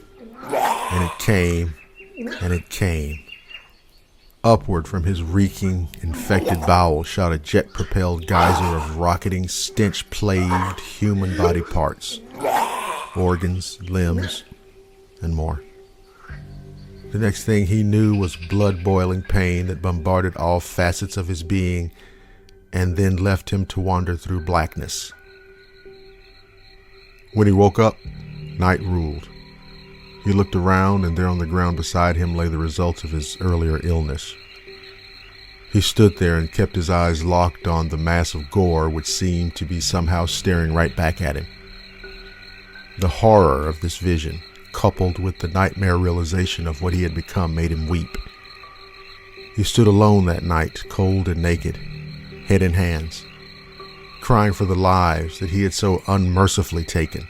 and it came, and it came. Upward from his reeking, infected bowels shot a jet-propelled geyser of rocketing, stench-plagued human body parts, organs, limbs, and more. The next thing he knew was blood-boiling pain that bombarded all facets of his being and then left him to wander through blackness. When he woke up, night ruled. He looked around, and there on the ground beside him lay the results of his earlier illness. He stood there and kept his eyes locked on the mass of gore which seemed to be somehow staring right back at him. The horror of this vision, coupled with the nightmare realization of what he had become, made him weep. He stood alone that night, cold and naked, head in hands, crying for the lives that he had so unmercifully taken,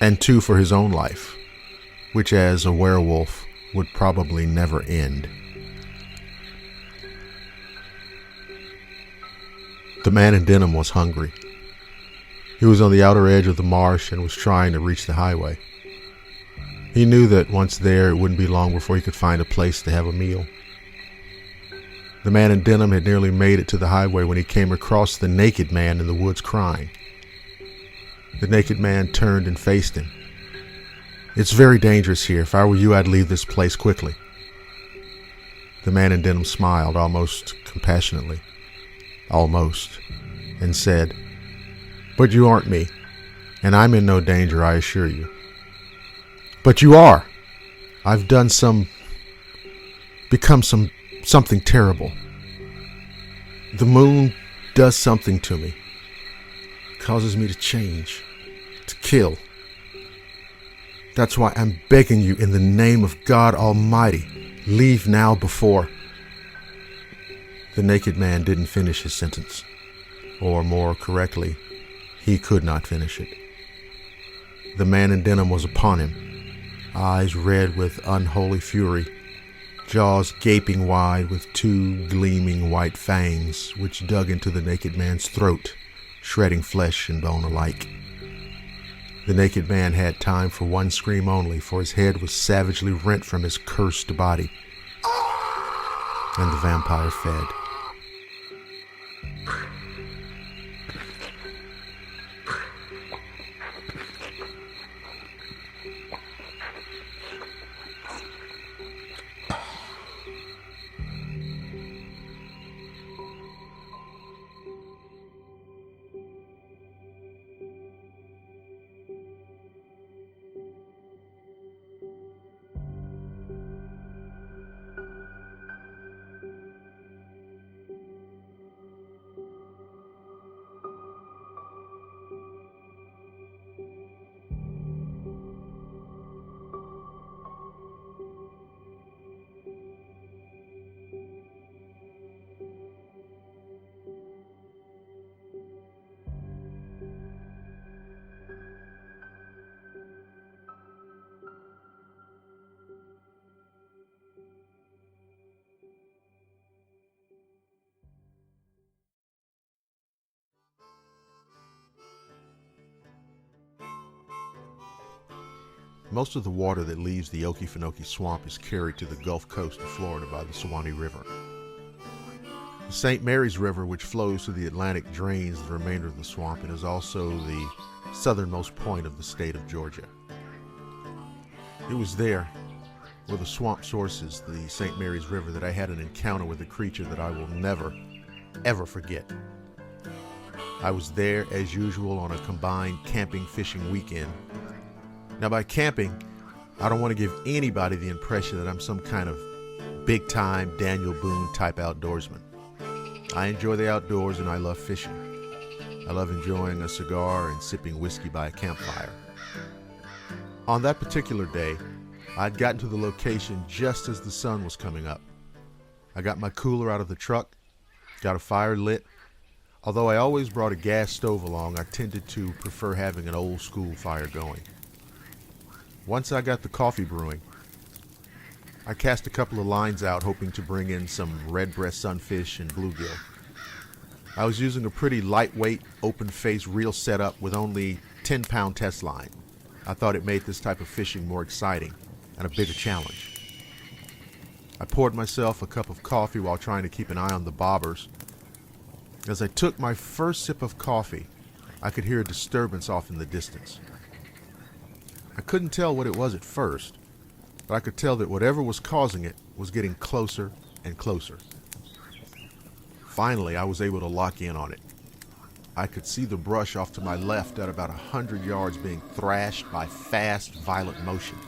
and too for his own life, which as a werewolf would probably never end. The man in denim was hungry. He was on the outer edge of the marsh and was trying to reach the highway. He knew that once there, it wouldn't be long before he could find a place to have a meal. The man in denim had nearly made it to the highway when he came across the naked man in the woods crying. The naked man turned and faced him. "It's very dangerous here. If I were you, I'd leave this place quickly." The man in denim smiled, almost compassionately, and said, "But you aren't me, and I'm in no danger, I assure you." "But you are. I've become something terrible. The moon does something to me, causes me to change, to kill. That's why I'm begging you in the name of God Almighty, leave now before..." The naked man didn't finish his sentence, or more correctly, he could not finish it. The man in denim was upon him, eyes red with unholy fury, jaws gaping wide with 2 gleaming white fangs which dug into the naked man's throat, shredding flesh and bone alike. The naked man had time for one scream only, for his head was savagely rent from his cursed body, and the vampire fed. Most of the water that leaves the Okefenokee Swamp is carried to the Gulf Coast of Florida by the Suwannee River. The St. Mary's River, which flows to the Atlantic, drains the remainder of the swamp and is also the southernmost point of the state of Georgia. It was there, where the swamp sources, the St. Mary's River, that I had an encounter with a creature that I will never, ever forget. I was there, as usual, on a combined camping-fishing weekend. Now, by camping, I don't want to give anybody the impression that I'm some kind of big-time Daniel Boone type outdoorsman. I enjoy the outdoors and I love fishing. I love enjoying a cigar and sipping whiskey by a campfire. On that particular day, I'd gotten to the location just as the sun was coming up. I got my cooler out of the truck, got a fire lit. Although I always brought a gas stove along, I tended to prefer having an old school fire going. Once I got the coffee brewing, I cast a couple of lines out hoping to bring in some redbreast sunfish and bluegill. I was using a pretty lightweight, open-face reel setup with only 10-pound test line. I thought it made this type of fishing more exciting and a bigger challenge. I poured myself a cup of coffee while trying to keep an eye on the bobbers. As I took my first sip of coffee, I could hear a disturbance off in the distance. I couldn't tell what it was at first, but I could tell that whatever was causing it was getting closer and closer. Finally, I was able to lock in on it. I could see the brush off to my left at about 100 yards being thrashed by fast, violent motion.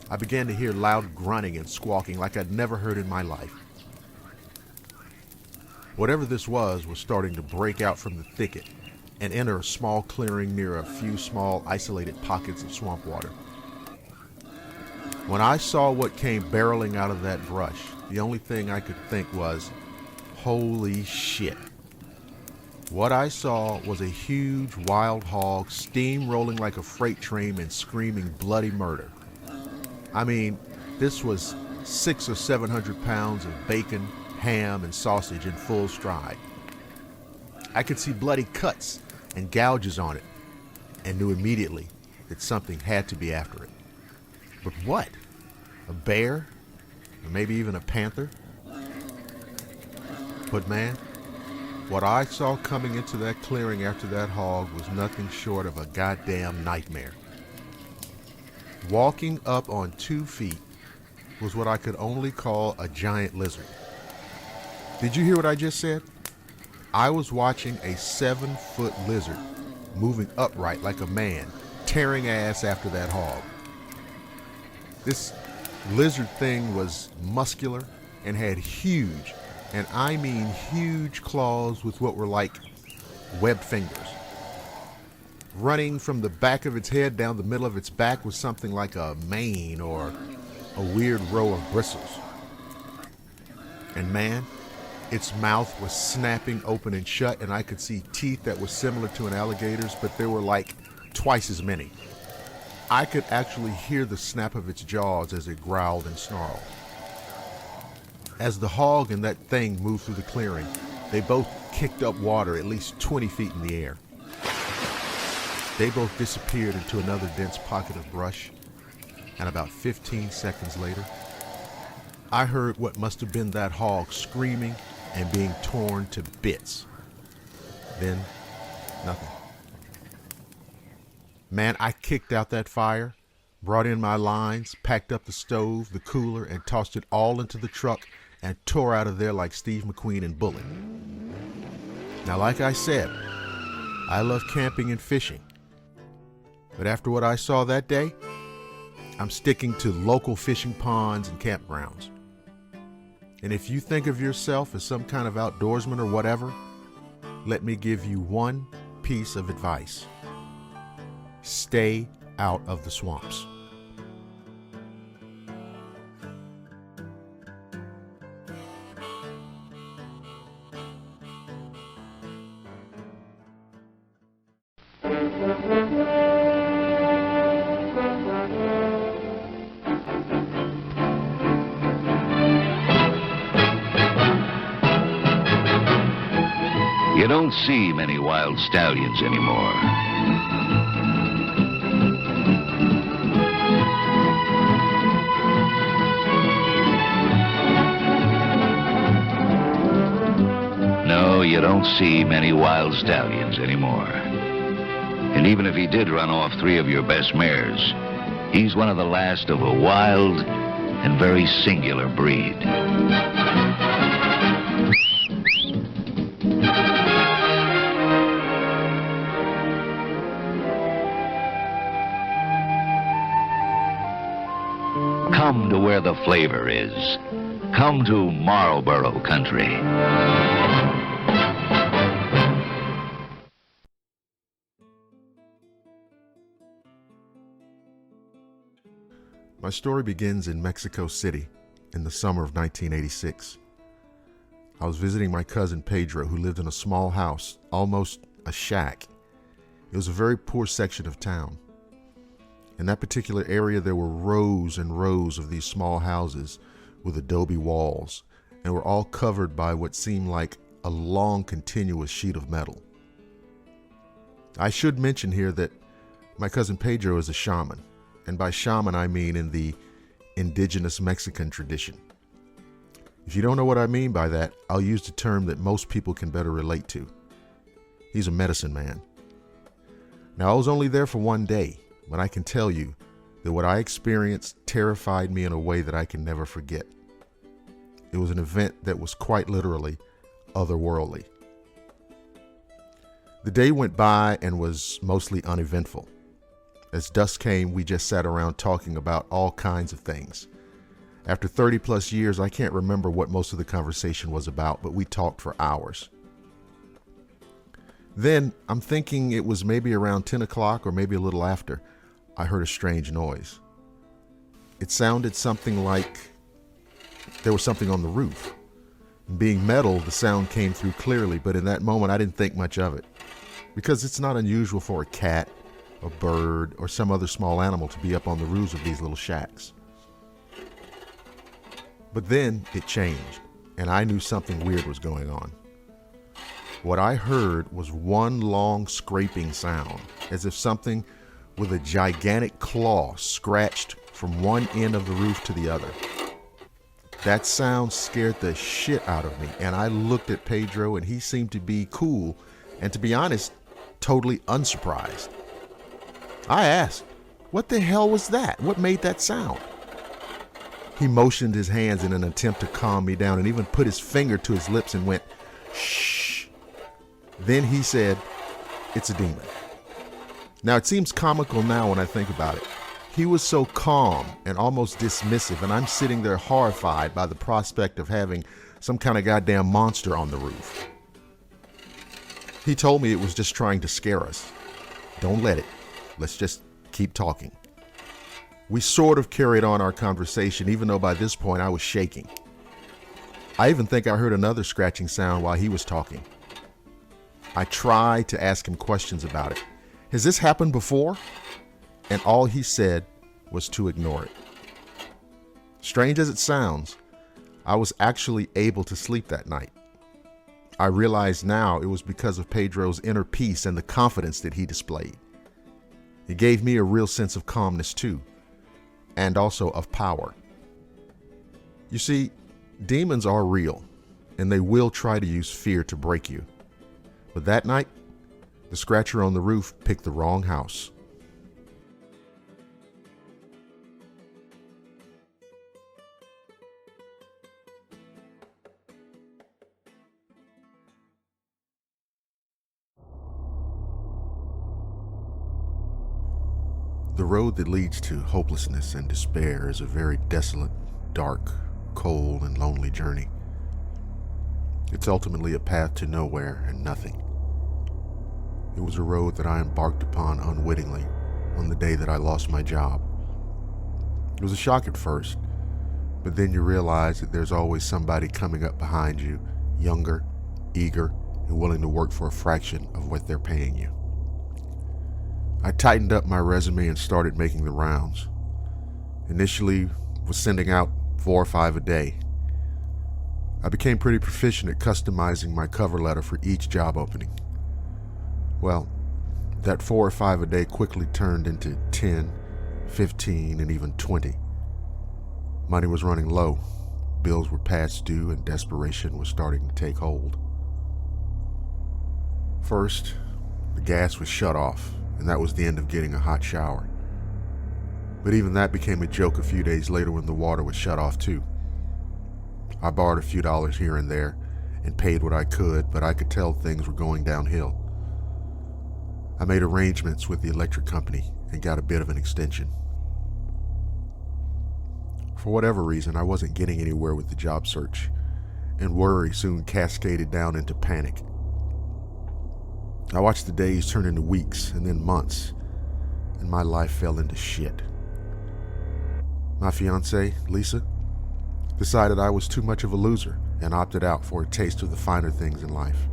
I began to hear loud grunting and squawking like I'd never heard in my life. Whatever this was starting to break out from the thicket and enter a small clearing near a few small isolated pockets of swamp water. When I saw what came barreling out of that brush, the only thing I could think was, holy shit. What I saw was a huge wild hog steamrolling like a freight train and screaming bloody murder. I mean, this was 600 or 700 pounds of bacon, ham, and sausage in full stride. I could see bloody cuts and gouges on it and knew immediately that something had to be after it. But what? A bear? Or maybe even a panther? But man, what I saw coming into that clearing after that hog was nothing short of a goddamn nightmare. Walking up on 2 feet was what I could only call a giant lizard. Did you hear what I just said? I was watching a 7-foot lizard moving upright like a man, tearing ass after that hog. This lizard thing was muscular and had huge, and I mean huge, claws with what were like webbed fingers. Running from the back of its head down the middle of its back was something like a mane or a weird row of bristles. And man, its mouth was snapping open and shut, and I could see teeth that were similar to an alligator's, but there were like twice as many. I could actually hear the snap of its jaws as it growled and snarled. As the hog and that thing moved through the clearing, they both kicked up water at least 20 feet in the air. They both disappeared into another dense pocket of brush, and about 15 seconds later, I heard what must have been that hog screaming and being torn to bits. Then, nothing. Man, I kicked out that fire, brought in my lines, packed up the stove, the cooler, and tossed it all into the truck and tore out of there like Steve McQueen in Bullet. Now, like I said, I love camping and fishing. But after what I saw that day, I'm sticking to local fishing ponds and campgrounds. And if you think of yourself as some kind of outdoorsman or whatever, let me give you one piece of advice. Stay out of the swamps. You don't see many wild stallions anymore. don't see many wild stallions anymore. And even if he did run off 3 of your best mares, he's one of the last of a wild and very singular breed. Come to where the flavor is. Come to Marlboro country. My story begins in Mexico City in the summer of 1986. I was visiting my cousin Pedro, who lived in a small house, almost a shack. It was a very poor section of town. In that particular area, there were rows and rows of these small houses with adobe walls, and were all covered by what seemed like a long, continuous sheet of metal. I should mention here that my cousin Pedro is a shaman, and by shaman I mean in the indigenous Mexican tradition. If you don't know what I mean by that, I'll use the term that most people can better relate to. He's a medicine man. Now, I was only there for one day, but I can tell you that what I experienced terrified me in a way that I can never forget. It was an event that was quite literally otherworldly. The day went by and was mostly uneventful. As dusk came, we just sat around talking about all kinds of things. After 30 plus years, I can't remember what most of the conversation was about, but we talked for hours. Then, I'm thinking it was maybe around 10 o'clock or maybe a little after, I heard a strange noise. It sounded something like there was something on the roof. Being metal, the sound came through clearly, but in that moment I didn't think much of it, because it's not unusual for a cat, a bird, or some other small animal to be up on the roofs of these little shacks. But then it changed, and I knew something weird was going on. What I heard was one long scraping sound, as if something with a gigantic claw scratched from one end of the roof to the other. That sound scared the shit out of me, and I looked at Pedro, and he seemed to be cool, and to be honest, totally unsurprised. I asked, "What the hell was that? What made that sound?" He motioned his hands in an attempt to calm me down and even put his finger to his lips and went, "Shh." Then he said, "It's a demon." Now, it seems comical now when I think about it. He was so calm and almost dismissive, and I'm sitting there horrified by the prospect of having some kind of goddamn monster on the roof. He told me it was just trying to scare us. Don't let it. Let's just keep talking. We sort of carried on our conversation, even though by this point I was shaking. I even think I heard another scratching sound while he was talking. I tried to ask him questions about it. "Has this happened before?" And all he said was to ignore it. Strange as it sounds, I was actually able to sleep that night. I realize now it was because of Pedro's inner peace and the confidence that he displayed. It gave me a real sense of calmness too, and also of power. You see, demons are real, and they will try to use fear to break you. But that night, the scratcher on the roof picked the wrong house. The road that leads to hopelessness and despair is a very desolate, dark, cold, and lonely journey. It's ultimately a path to nowhere and nothing. It was a road that I embarked upon unwittingly on the day that I lost my job. It was a shock at first, but then you realize that there's always somebody coming up behind you, younger, eager, and willing to work for a fraction of what they're paying you. I tightened up my resume and started making the rounds. Initially, was sending out 4 or 5 a day. I became pretty proficient at customizing my cover letter for each job opening. Well, that 4 or 5 a day quickly turned into 10, 15, and even 20. Money was running low, bills were past due, and desperation was starting to take hold. First, the gas was shut off, and that was the end of getting a hot shower. But even that became a joke a few days later when the water was shut off too. I borrowed a few dollars here and there and paid what I could, but I could tell things were going downhill. I made arrangements with the electric company and got a bit of an extension. For whatever reason, I wasn't getting anywhere with the job search, and worry soon cascaded down into panic. I watched the days turn into weeks and then months, and my life fell into shit. My fiancée, Lisa, decided I was too much of a loser and opted out for a taste of the finer things in life.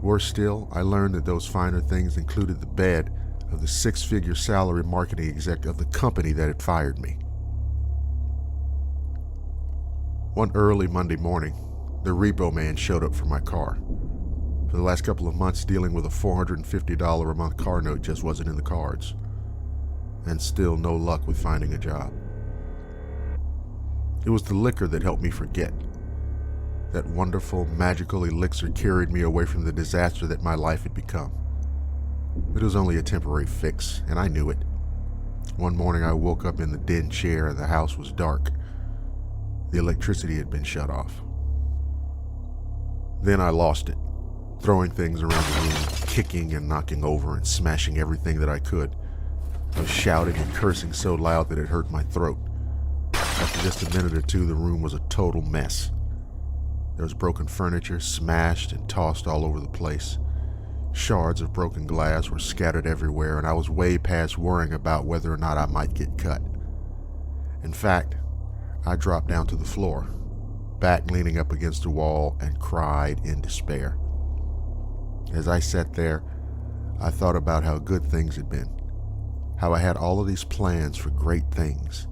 Worse still, I learned that those finer things included the bed of the six-figure salary marketing exec of the company that had fired me. One early Monday morning, the repo man showed up for my car. For the last couple of months, dealing with a $450 a month car note just wasn't in the cards. And still no luck with finding a job. It was the liquor that helped me forget. That wonderful, magical elixir carried me away from the disaster that my life had become. It was only a temporary fix, and I knew it. One morning I woke up in the den chair and the house was dark. The electricity had been shut off. Then I lost it, throwing things around the room, kicking and knocking over and smashing everything that I could. I was shouting and cursing so loud that it hurt my throat. After just a minute or two, the room was a total mess. There was broken furniture, smashed and tossed all over the place. Shards of broken glass were scattered everywhere, and I was way past worrying about whether or not I might get cut. In fact, I dropped down to the floor, back leaning up against the wall, and cried in despair. As I sat there, I thought about how good things had been, how I had all of these plans for great things,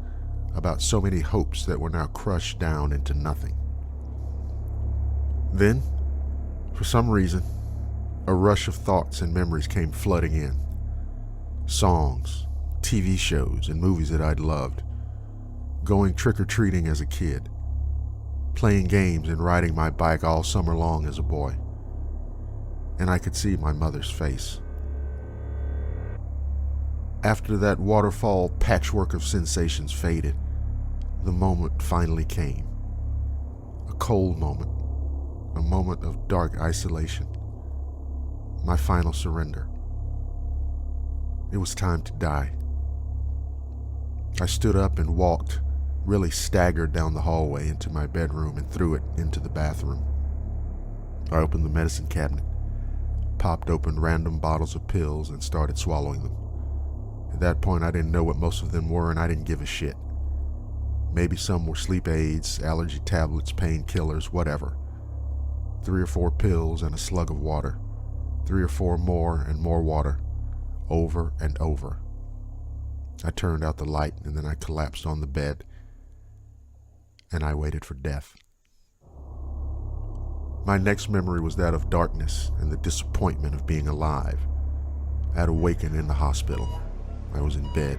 about so many hopes that were now crushed down into nothing. Then, for some reason, a rush of thoughts and memories came flooding in. Songs, TV shows, and movies that I'd loved. Going trick-or-treating as a kid. Playing games and riding my bike all summer long as a boy. And I could see my mother's face. After that waterfall patchwork of sensations faded, the moment finally came. A cold moment. A moment of dark isolation. My final surrender. It was time to die. I stood up and walked, really staggered down the hallway into my bedroom and threw it into the bathroom. I opened the medicine cabinet, popped open random bottles of pills, and started swallowing them. At that point, I didn't know what most of them were, and I didn't give a shit. Maybe some were sleep aids, allergy tablets, painkillers, whatever. 3 or 4 pills and a slug of water. 3 or 4 more and more water. Over and over. I turned out the light and then I collapsed on the bed. And I waited for death. My next memory was that of darkness and the disappointment of being alive. I had awakened in the hospital. I was in bed.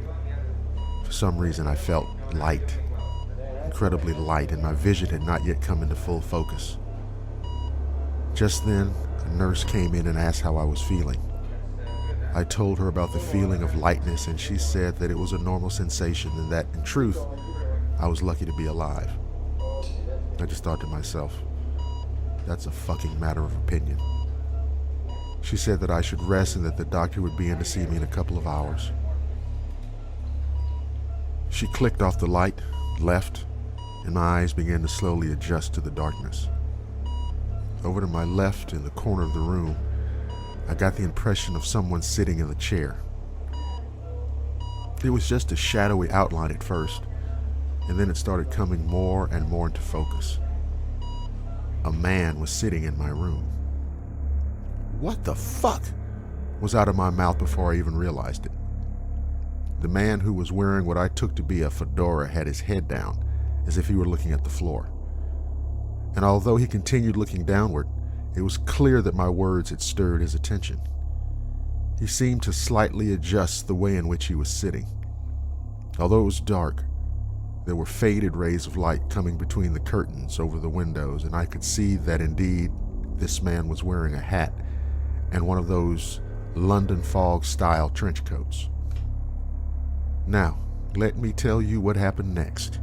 For some reason I felt light. Incredibly light, and my vision had not yet come into full focus. Just then, a nurse came in and asked how I was feeling. I told her about the feeling of lightness, and she said that it was a normal sensation and that, in truth, I was lucky to be alive. I just thought to myself, that's a fucking matter of opinion. She said that I should rest and that the doctor would be in to see me in a couple of hours. She clicked off the light, left, and my eyes began to slowly adjust to the darkness. Over to my left, in the corner of the room, I got the impression of someone sitting in the chair. It was just a shadowy outline at first, and then it started coming more and more into focus. A man was sitting in my room. "What the fuck?" was out of my mouth before I even realized it. The man, who was wearing what I took to be a fedora, had his head down, as if he were looking at the floor. And although he continued looking downward, it was clear that my words had stirred his attention. He seemed to slightly adjust the way in which he was sitting. Although it was dark, there were faded rays of light coming between the curtains over the windows, and I could see that indeed this man was wearing a hat, and one of those London fog style trench coats. Now, let me tell you what happened next.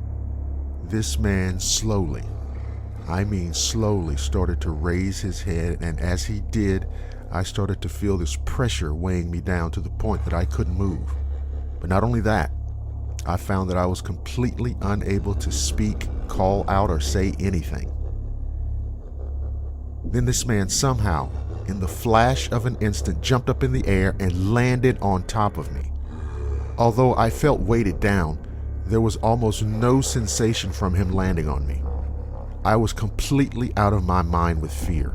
This man slowly, I mean slowly, started to raise his head, and as he did, I started to feel this pressure weighing me down to the point that I couldn't move. But not only that, I found that I was completely unable to speak, call out, or say anything. Then this man somehow, in the flash of an instant, jumped up in the air and landed on top of me. Although I felt weighted down, there was almost no sensation from him landing on me. I was completely out of my mind with fear.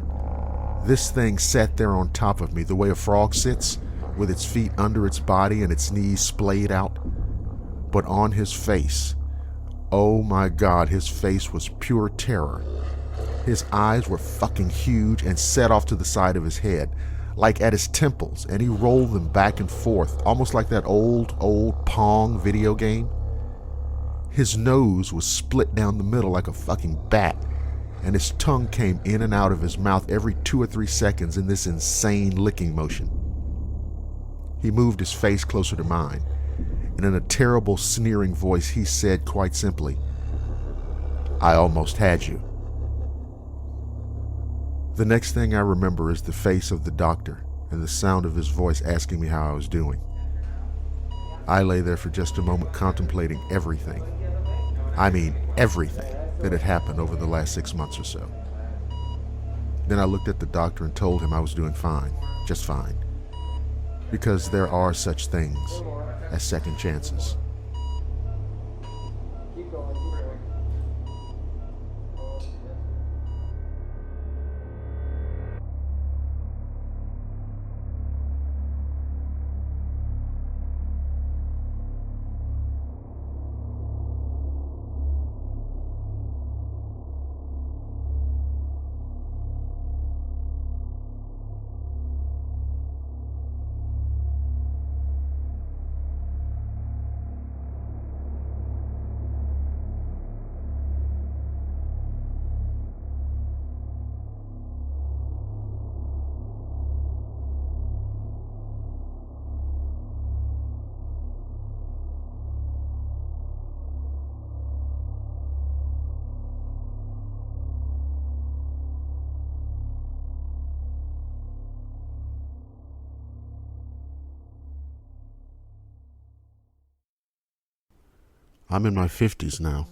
This thing sat there on top of me the way a frog sits, with its feet under its body and its knees splayed out. But on his face, oh my God, his face was pure terror. His eyes were fucking huge and set off to the side of his head, like at his temples, and he rolled them back and forth, almost like that old Pong video game. His nose was split down the middle like a fucking bat, and his tongue came in and out of his mouth every 2 or 3 seconds in this insane licking motion. He moved his face closer to mine, and in a terrible, sneering voice, he said quite simply, "I almost had you." The next thing I remember is the face of the doctor and the sound of his voice asking me how I was doing. I lay there for just a moment contemplating everything. I mean everything that had happened over the last 6 months or so. Then I looked at the doctor and told him I was doing fine, just fine. Because there are such things as second chances. I'm in my 50s now.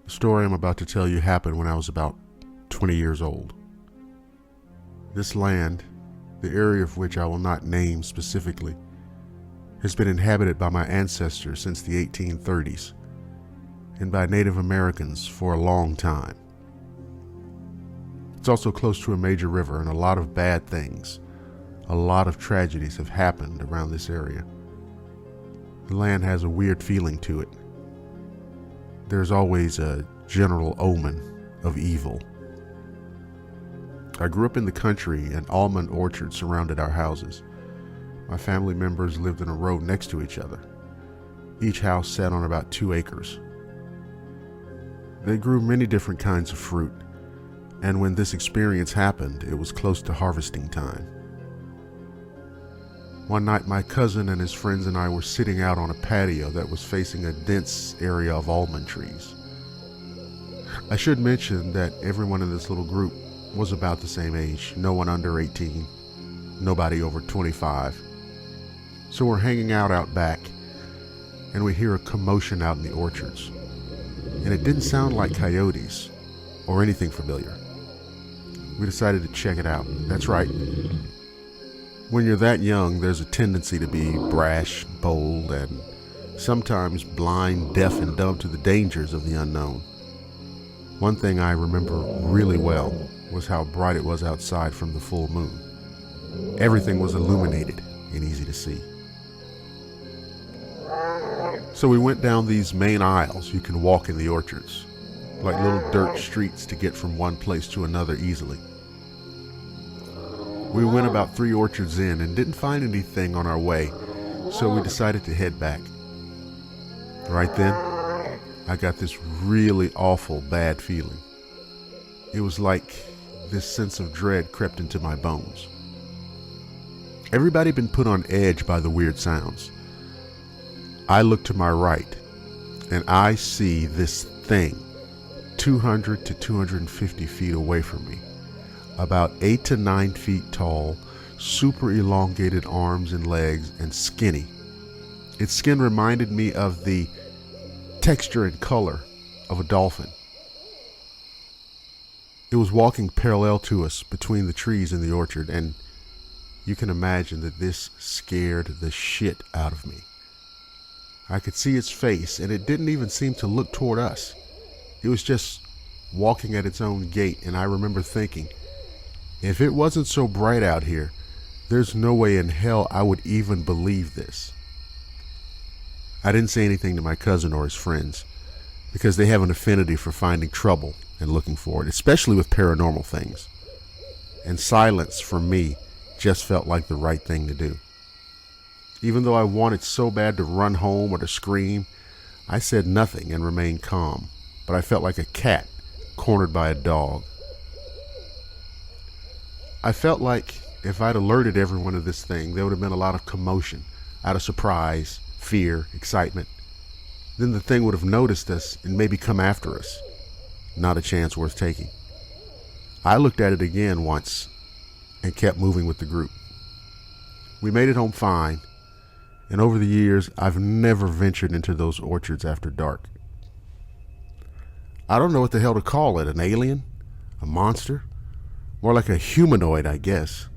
The story I'm about to tell you happened when I was about 20 years old. This land, the area of which I will not name specifically, has been inhabited by my ancestors since the 1830s and by Native Americans for a long time. It's also close to a major river, and a lot of bad things, a lot of tragedies have happened around this area. The land has a weird feeling to it. There's always a general omen of evil. I grew up in the country, and almond orchards surrounded our houses. My family members lived in a row next to each other. Each house sat on about 2 acres. They grew many different kinds of fruit, and when this experience happened, it was close to harvesting time. One night, my cousin and his friends and I were sitting out on a patio that was facing a dense area of almond trees. I should mention that everyone in this little group was about the same age, no one under 18, nobody over 25. So we're hanging out back, and we hear a commotion out in the orchards. And it didn't sound like coyotes or anything familiar. We decided to check it out. That's right. When you're that young, there's a tendency to be brash, bold, and sometimes blind, deaf, and dumb to the dangers of the unknown. One thing I remember really well was how bright it was outside from the full moon. Everything was illuminated and easy to see. So we went down these main aisles you can walk in the orchards, like little dirt streets to get from one place to another easily. We went about 3 orchards in and didn't find anything on our way, so we decided to head back. Right then, I got this really awful bad feeling. It was like this sense of dread crept into my bones. Everybody had been put on edge by the weird sounds. I look to my right, and I see this thing 200 to 250 feet away from me, about 8 to 9 feet tall, super elongated arms and legs, and skinny. Its skin reminded me of the texture and color of a dolphin. It was walking parallel to us between the trees in the orchard, and you can imagine that this scared the shit out of me. I could see its face, and it didn't even seem to look toward us. It was just walking at its own gait, and I remember thinking, if it wasn't so bright out here, there's no way in hell I would even believe this. I didn't say anything to my cousin or his friends, because they have an affinity for finding trouble and looking for it, especially with paranormal things. And silence, for me, just felt like the right thing to do. Even though I wanted so bad to run home or to scream, I said nothing and remained calm, but I felt like a cat cornered by a dog. I felt like if I'd alerted everyone of this thing, there would have been a lot of commotion, out of surprise, fear, excitement. Then the thing would have noticed us and maybe come after us. Not a chance worth taking. I looked at it again once and kept moving with the group. We made it home fine, and over the years, I've never ventured into those orchards after dark. I don't know what the hell to call it, an alien? A monster? More like a humanoid, I guess.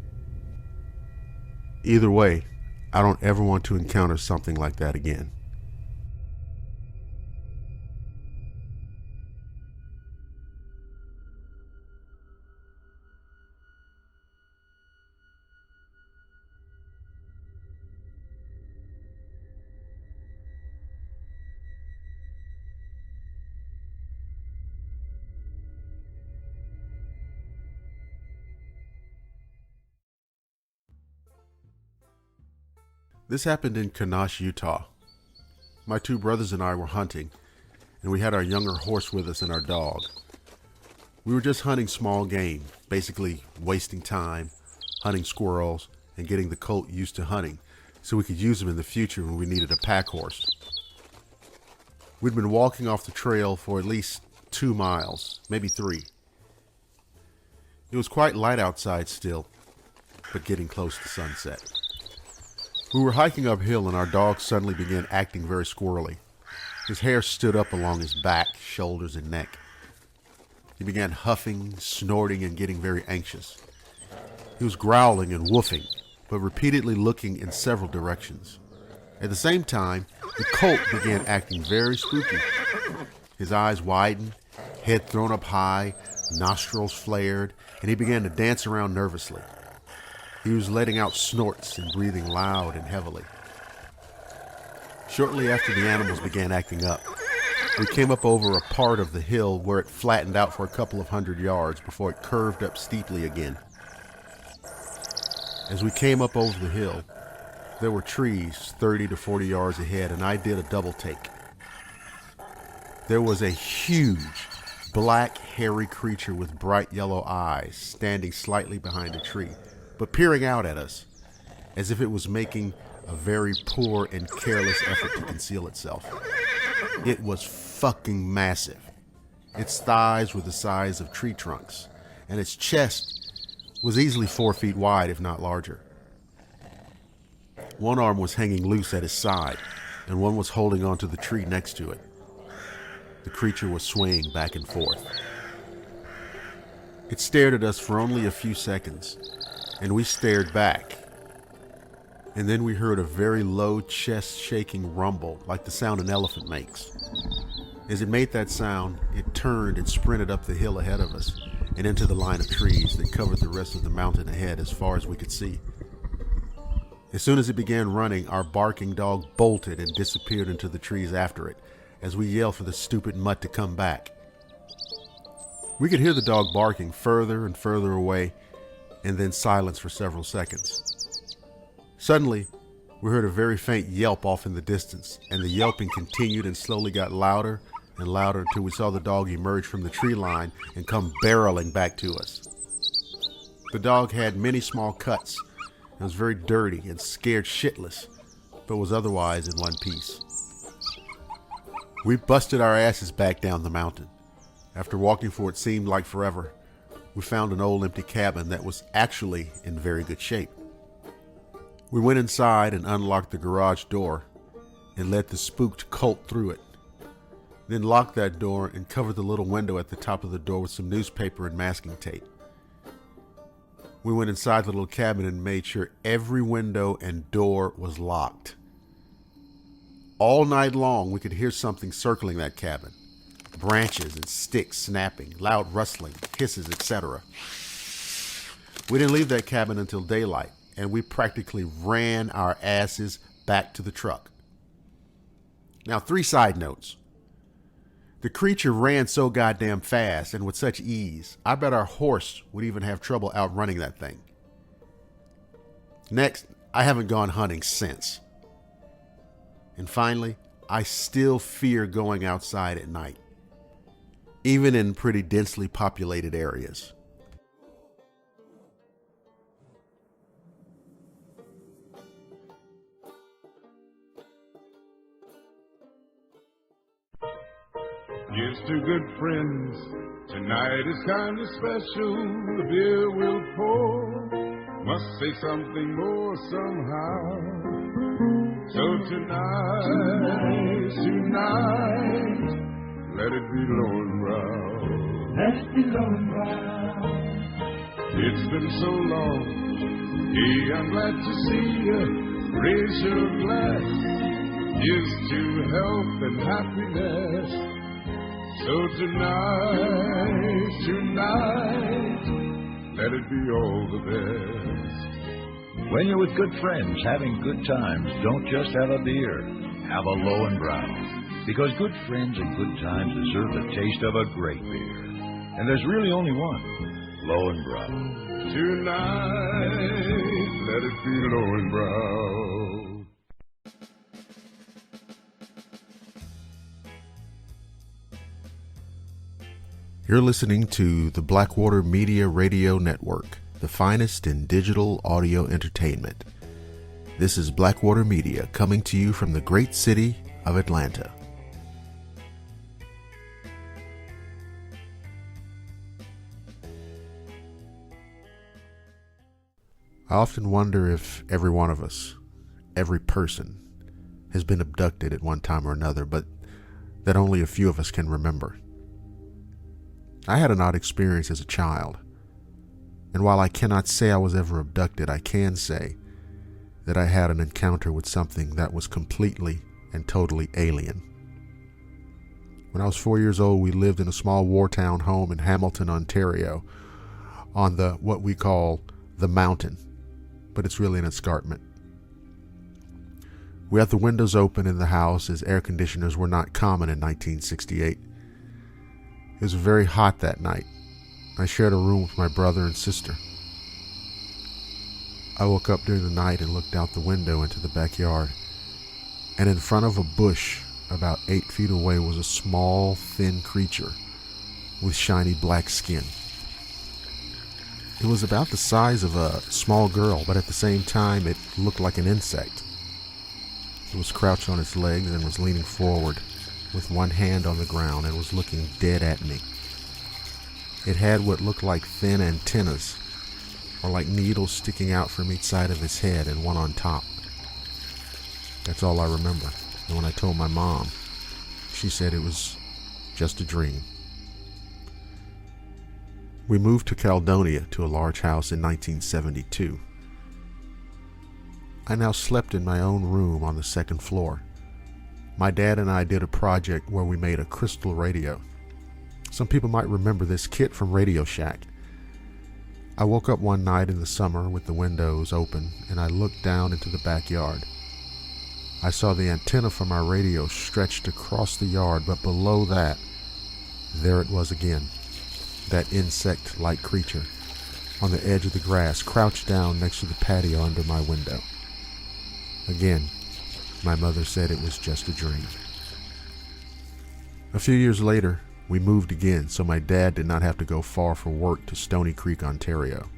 Either way, I don't ever want to encounter something like that again. This happened in Kanash, Utah. My two brothers and I were hunting, and we had our younger horse with us and our dog. We were just hunting small game, basically wasting time, hunting squirrels, and getting the colt used to hunting so we could use him in the future when we needed a pack horse. We'd been walking off the trail for at least 2 miles, maybe 3. It was quite light outside still, but getting close to sunset. We were hiking uphill and our dog suddenly began acting very squirrely. His hair stood up along his back, shoulders, and neck. He began huffing, snorting, and getting very anxious. He was growling and woofing, but repeatedly looking in several directions. At the same time, the colt began acting very spooky. His eyes widened, head thrown up high, nostrils flared, and he began to dance around nervously. He was letting out snorts and breathing loud and heavily. Shortly after the animals began acting up, we came up over a part of the hill where it flattened out for a couple of 100 yards before it curved up steeply again. As we came up over the hill, there were trees 30 to 40 yards ahead, and I did a double take. There was a huge, black, hairy creature with bright yellow eyes standing slightly behind a tree, but peering out at us, as if it was making a very poor and careless effort to conceal itself. It was fucking massive. Its thighs were the size of tree trunks, and its chest was easily 4 feet wide, if not larger. One arm was hanging loose at his side, and one was holding onto the tree next to it. The creature was swaying back and forth. It stared at us for only a few seconds, and we stared back. And then we heard a very low chest-shaking rumble, like the sound an elephant makes. As it made that sound, it turned and sprinted up the hill ahead of us and into the line of trees that covered the rest of the mountain ahead as far as we could see. As soon as it began running, our barking dog bolted and disappeared into the trees after it, as we yelled for the stupid mutt to come back. We could hear the dog barking further and further away, and then silence for several seconds. Suddenly, we heard a very faint yelp off in the distance, and the yelping continued and slowly got louder and louder until we saw the dog emerge from the tree line and come barreling back to us. The dog had many small cuts, It was very dirty and scared shitless, but was otherwise in one piece. We busted our asses back down the mountain. After walking for what seemed like forever, we found an old empty cabin that was actually in very good shape. We went inside and unlocked the garage door and let the spooked cult through it. Then locked that door and covered the little window at the top of the door with some newspaper and masking tape. We went inside the little cabin and made sure every window and door was locked. All night long, we could hear something circling that cabin. Branches and sticks snapping, loud rustling, hisses, etc. We didn't leave that cabin until daylight, and we practically ran our asses back to the truck. Now, 3 side notes. The creature ran so goddamn fast and with such ease, I bet our horse would even have trouble outrunning that thing. Next, I haven't gone hunting since. And finally, I still fear going outside at night, even in pretty densely populated areas. Here's to good friends. Tonight is kind of special. The beer will pour. Must say something more somehow. So tonight, let it be low and brown. Let it be low and brown. It's been so long. Hey, I'm glad to see you. Raise your glass. Here's to health and happiness. So tonight, let it be all the best. When you're with good friends having good times, don't just have a beer. Have a low and brown. Because good friends and good times deserve the taste of a great beer. And there's really only one. Low and brown. Tonight, let it be low and brown. You're listening to the Blackwater Media Radio Network, the finest in digital audio entertainment. This is Blackwater Media coming to you from the great city of Atlanta. I often wonder if every one of us, every person, has been abducted at one time or another, but that only a few of us can remember. I had an odd experience as a child, and while I cannot say I was ever abducted, I can say that I had an encounter with something that was completely and totally alien. When I was 4 years old, we lived in a small wartown home in Hamilton, Ontario, on what we call the mountain, but it's really an escarpment. We had the windows open in the house as air conditioners were not common in 1968. It was very hot that night. I shared a room with my brother and sister. I woke up during the night and looked out the window into the backyard, and in front of a bush about 8 feet away was a small, thin creature with shiny black skin. It was about the size of a small girl, but at the same time it looked like an insect. It was crouched on its legs and was leaning forward with one hand on the ground and was looking dead at me. It had what looked like thin antennas, or like needles sticking out from each side of its head and one on top. That's all I remember. And when I told my mom, she said it was just a dream. We moved to Caledonia to a large house in 1972. I now slept in my own room on the second floor. My dad and I did a project where we made a crystal radio. Some people might remember this kit from Radio Shack. I woke up one night in the summer with the windows open and I looked down into the backyard. I saw the antenna from our radio stretched across the yard, but below that, there it was again, that insect-like creature on the edge of the grass, crouched down next to the patio under my window. Again, my mother said it was just a dream. A few years later, we moved again, so my dad did not have to go far for work to Stony Creek, Ontario.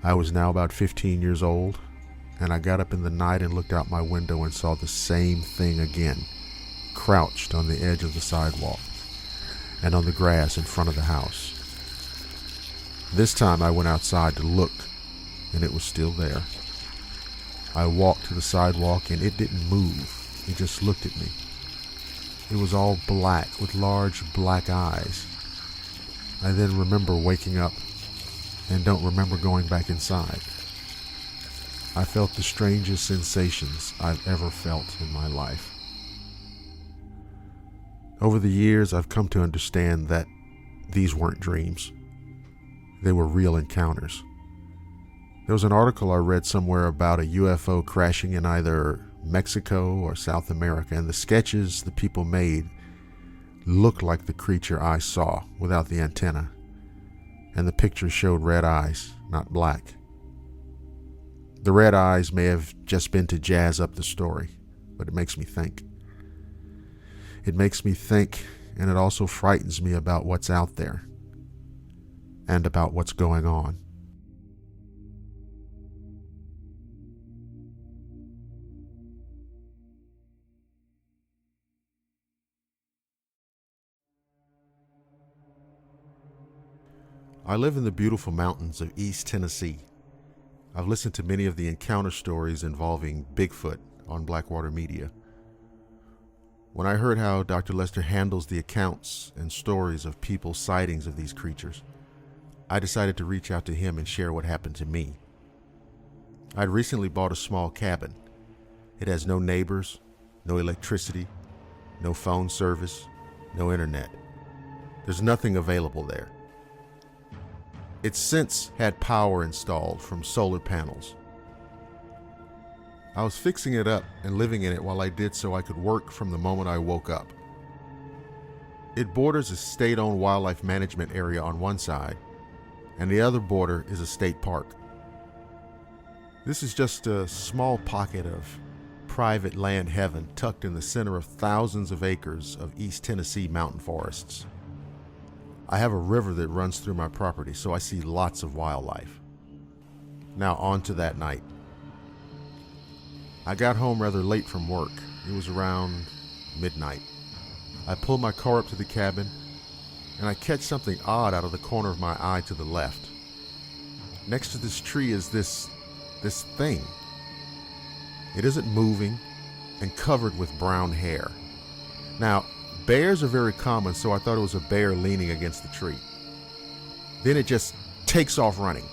I was now about 15 years old, and I got up in the night and looked out my window and saw the same thing again, crouched on the edge of the sidewalk and on the grass in front of the house. This time I went outside to look, and it was still there. I walked to the sidewalk, and it didn't move. It just looked at me. It was all black with large black eyes. I then remember waking up and don't remember going back inside. I felt the strangest sensations I've ever felt in my life. Over the years, I've come to understand that these weren't dreams. They were real encounters. There was an article I read somewhere about a UFO crashing in either Mexico or South America, and the sketches the people made looked like the creature I saw without the antenna, and the picture showed red eyes, not black. The red eyes may have just been to jazz up the story, but it makes me think. It makes me think, and it also frightens me about what's out there and about what's going on. I live in the beautiful mountains of East Tennessee. I've listened to many of the encounter stories involving Bigfoot on Blackwater Media. When I heard how Dr. Lester handles the accounts and stories of people's sightings of these creatures, I decided to reach out to him and share what happened to me. I'd recently bought a small cabin. It has no neighbors, no electricity, no phone service, no internet. There's nothing available there. It's since had power installed from solar panels. I was fixing it up and living in it while I did so I could work from the moment I woke up. It borders a state-owned wildlife management area on one side, and the other border is a state park. This is just a small pocket of private land heaven tucked in the center of thousands of acres of East Tennessee mountain forests. I have a river that runs through my property, so I see lots of wildlife. Now on to that night. I got home rather late from work. It was around midnight. I pull my car up to the cabin, and I catch something odd out of the corner of my eye to the left. Next to this tree is this thing. It isn't moving and covered with brown hair. Now, bears are very common, so I thought it was a bear leaning against the tree. Then it just takes off running.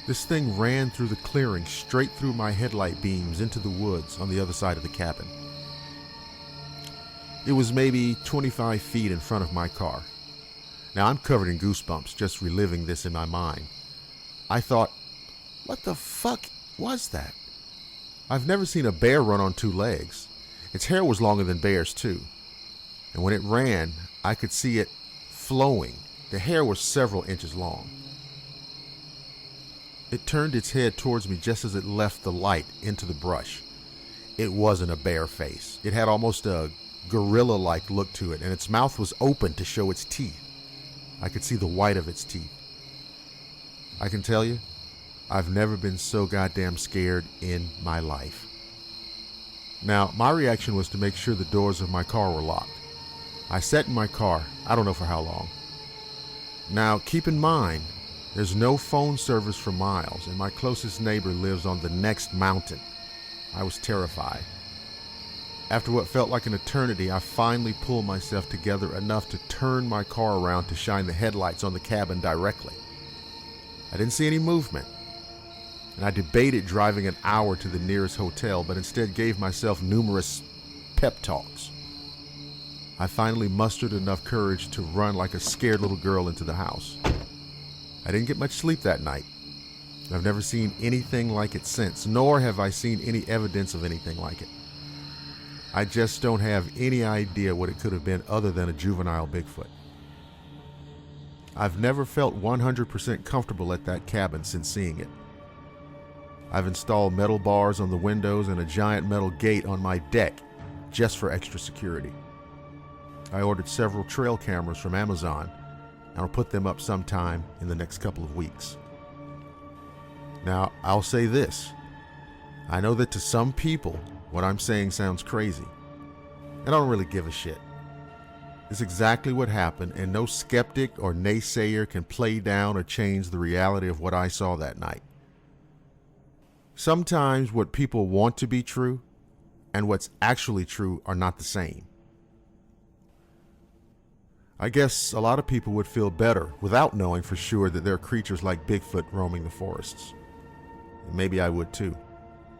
This thing ran through the clearing, straight through my headlight beams into the woods on the other side of the cabin. It was maybe 25 feet in front of my car. Now I'm covered in goosebumps just reliving this in my mind. I thought, what the fuck was that? I've never seen a bear run on two legs. Its hair was longer than bears too. And when it ran, I could see it flowing. The hair was several inches long. It turned its head towards me just as it left the light into the brush. It wasn't a bear face. It had almost a gorilla-like look to it, and its mouth was open to show its teeth. I could see the white of its teeth. I can tell you, I've never been so goddamn scared in my life. Now, my reaction was to make sure the doors of my car were locked. I sat in my car, I don't know for how long. Now, keep in mind, there's no phone service for miles, and my closest neighbor lives on the next mountain. I was terrified. After what felt like an eternity, I finally pulled myself together enough to turn my car around to shine the headlights on the cabin directly. I didn't see any movement, and I debated driving an hour to the nearest hotel, but instead gave myself numerous pep talks. I finally mustered enough courage to run like a scared little girl into the house. I didn't get much sleep that night. I've never seen anything like it since, nor have I seen any evidence of anything like it. I just don't have any idea what it could have been other than a juvenile Bigfoot. I've never felt 100% comfortable at that cabin since seeing it. I've installed metal bars on the windows and a giant metal gate on my deck just for extra security. I ordered several trail cameras from Amazon, and I'll put them up sometime in the next couple of weeks. Now, I'll say this. I know that to some people, what I'm saying sounds crazy, and I don't really give a shit. It's exactly what happened, and no skeptic or naysayer can play down or change the reality of what I saw that night. Sometimes what people want to be true and what's actually true are not the same. I guess a lot of people would feel better without knowing for sure that there are creatures like Bigfoot roaming the forests. And maybe I would too.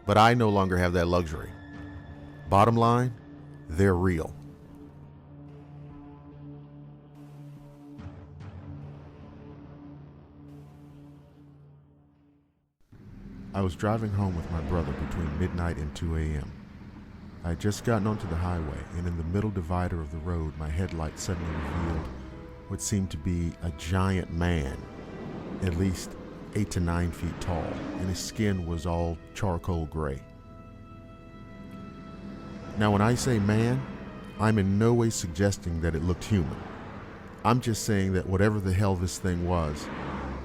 But I no longer have that luxury. Bottom line, they're real. I was driving home with my brother between midnight and 2 a.m. I had just gotten onto the highway, and in the middle divider of the road, my headlight suddenly revealed what seemed to be a giant man, at least 8 to 9 feet tall, and his skin was all charcoal gray. Now, when I say man, I'm in no way suggesting that it looked human. I'm just saying that whatever the hell this thing was,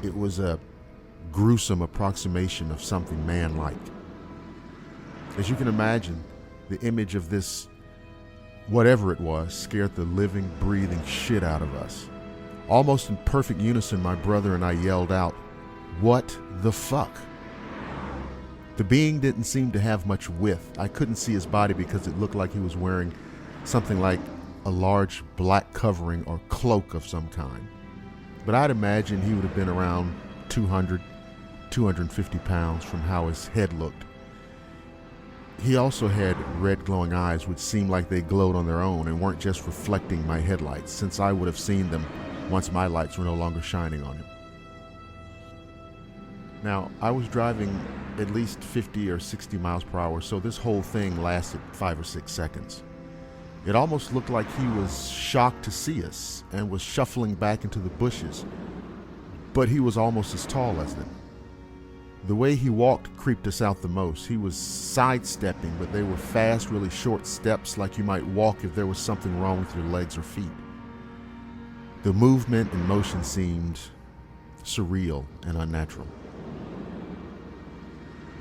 it was a gruesome approximation of something man-like. As you can imagine, the image of this, whatever it was, scared the living, breathing shit out of us. Almost in perfect unison, my brother and I yelled out, "What the fuck?" The being didn't seem to have much width. I couldn't see his body because it looked like he was wearing something like a large black covering or cloak of some kind. But I'd imagine he would have been around 200, 250 pounds from how his head looked. He also had red glowing eyes which seemed like they glowed on their own and weren't just reflecting my headlights, since I would have seen them once my lights were no longer shining on him. Now, I was driving at least 50 or 60 miles per hour, so this whole thing lasted 5 or 6 seconds. It almost looked like he was shocked to see us and was shuffling back into the bushes, but he was almost as tall as them. The way he walked creeped us out the most. He was sidestepping, but they were fast, really short steps like you might walk if there was something wrong with your legs or feet. The movement and motion seemed surreal and unnatural.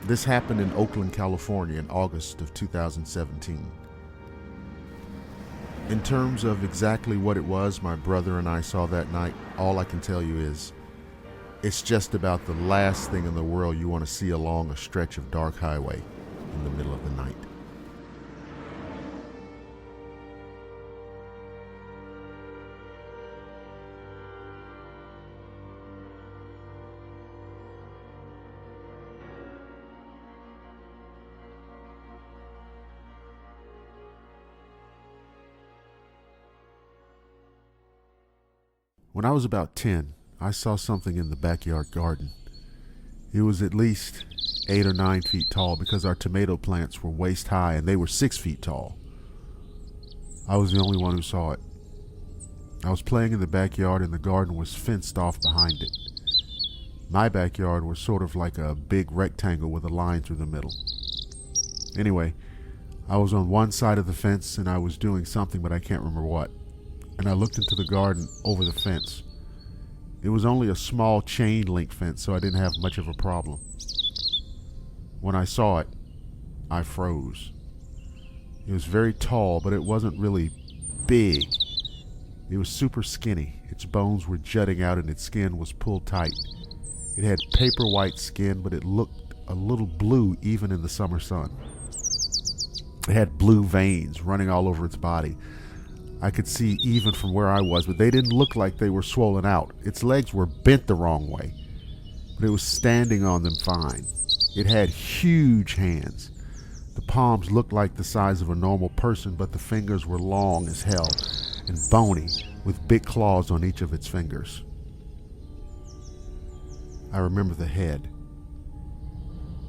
This happened in Oakland, California in August of 2017. In terms of exactly what it was my brother and I saw that night, all I can tell you is it's just about the last thing in the world you want to see along a stretch of dark highway in the middle of the night. When I was about 10, I saw something in the backyard garden. It was at least 8 or 9 feet tall because our tomato plants were waist high and they were 6 feet tall. I was the only one who saw it. I was playing in the backyard and the garden was fenced off behind it. My backyard was sort of like a big rectangle with a line through the middle. Anyway, I was on one side of the fence and I was doing something, but I can't remember what. And I looked into the garden over the fence. It was only a small chain link fence, so I didn't have much of a problem. When I saw it, I froze. It was very tall, but it wasn't really big. It was super skinny. Its bones were jutting out and its skin was pulled tight. It had paper white skin, but it looked a little blue even in the summer sun. It had blue veins running all over its body. I could see even from where I was, but they didn't look like they were swollen out. Its legs were bent the wrong way, but it was standing on them fine. It had huge hands. The palms looked like the size of a normal person, but the fingers were long as hell and bony, with big claws on each of its fingers. I remember the head.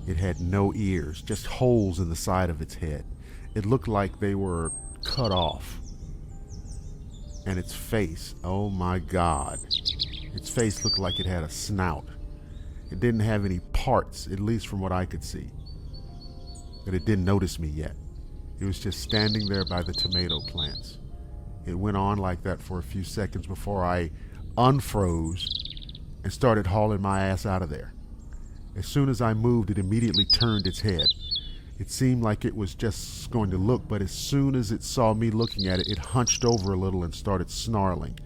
It had no ears, just holes in the side of its head. It looked like they were cut off. And its face, oh my God. Its face looked like it had a snout. It didn't have any parts, at least from what I could see. But it didn't notice me yet. It was just standing there by the tomato plants. It went on like that for a few seconds before I unfroze and started hauling my ass out of there. As soon as I moved, it immediately turned its head. It seemed like it was just going to look, but as soon as it saw me looking at it, it hunched over a little and started snarling,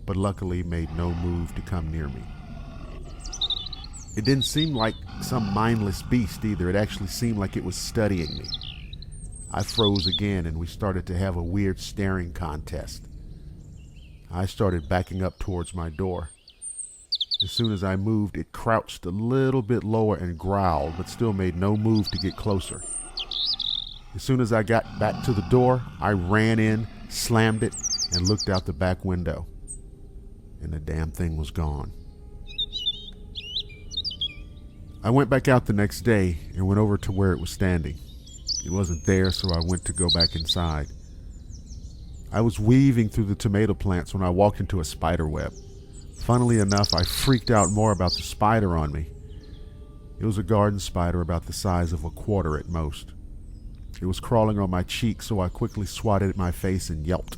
but luckily made no move to come near me. It didn't seem like some mindless beast either. It actually seemed like it was studying me. I froze again, and we started to have a weird staring contest. I started backing up towards my door. As soon as I moved, it crouched a little bit lower and growled, but still made no move to get closer. As soon as I got back to the door, I ran in, slammed it, and looked out the back window. And the damn thing was gone. I went back out the next day and went over to where it was standing. It wasn't there, so I went to go back inside. I was weaving through the tomato plants when I walked into a spider web. Funnily enough, I freaked out more about the spider on me. It was a garden spider about the size of a quarter at most. It was crawling on my cheek, so I quickly swatted at my face and yelped.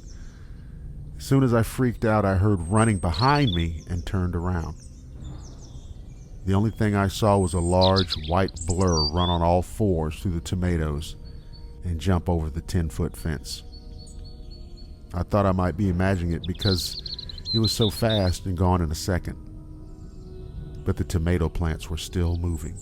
As soon as I freaked out, I heard running behind me and turned around. The only thing I saw was a large white blur run on all fours through the tomatoes and jump over the 10-foot fence. I thought I might be imagining it because it was so fast and gone in a second. But the tomato plants were still moving.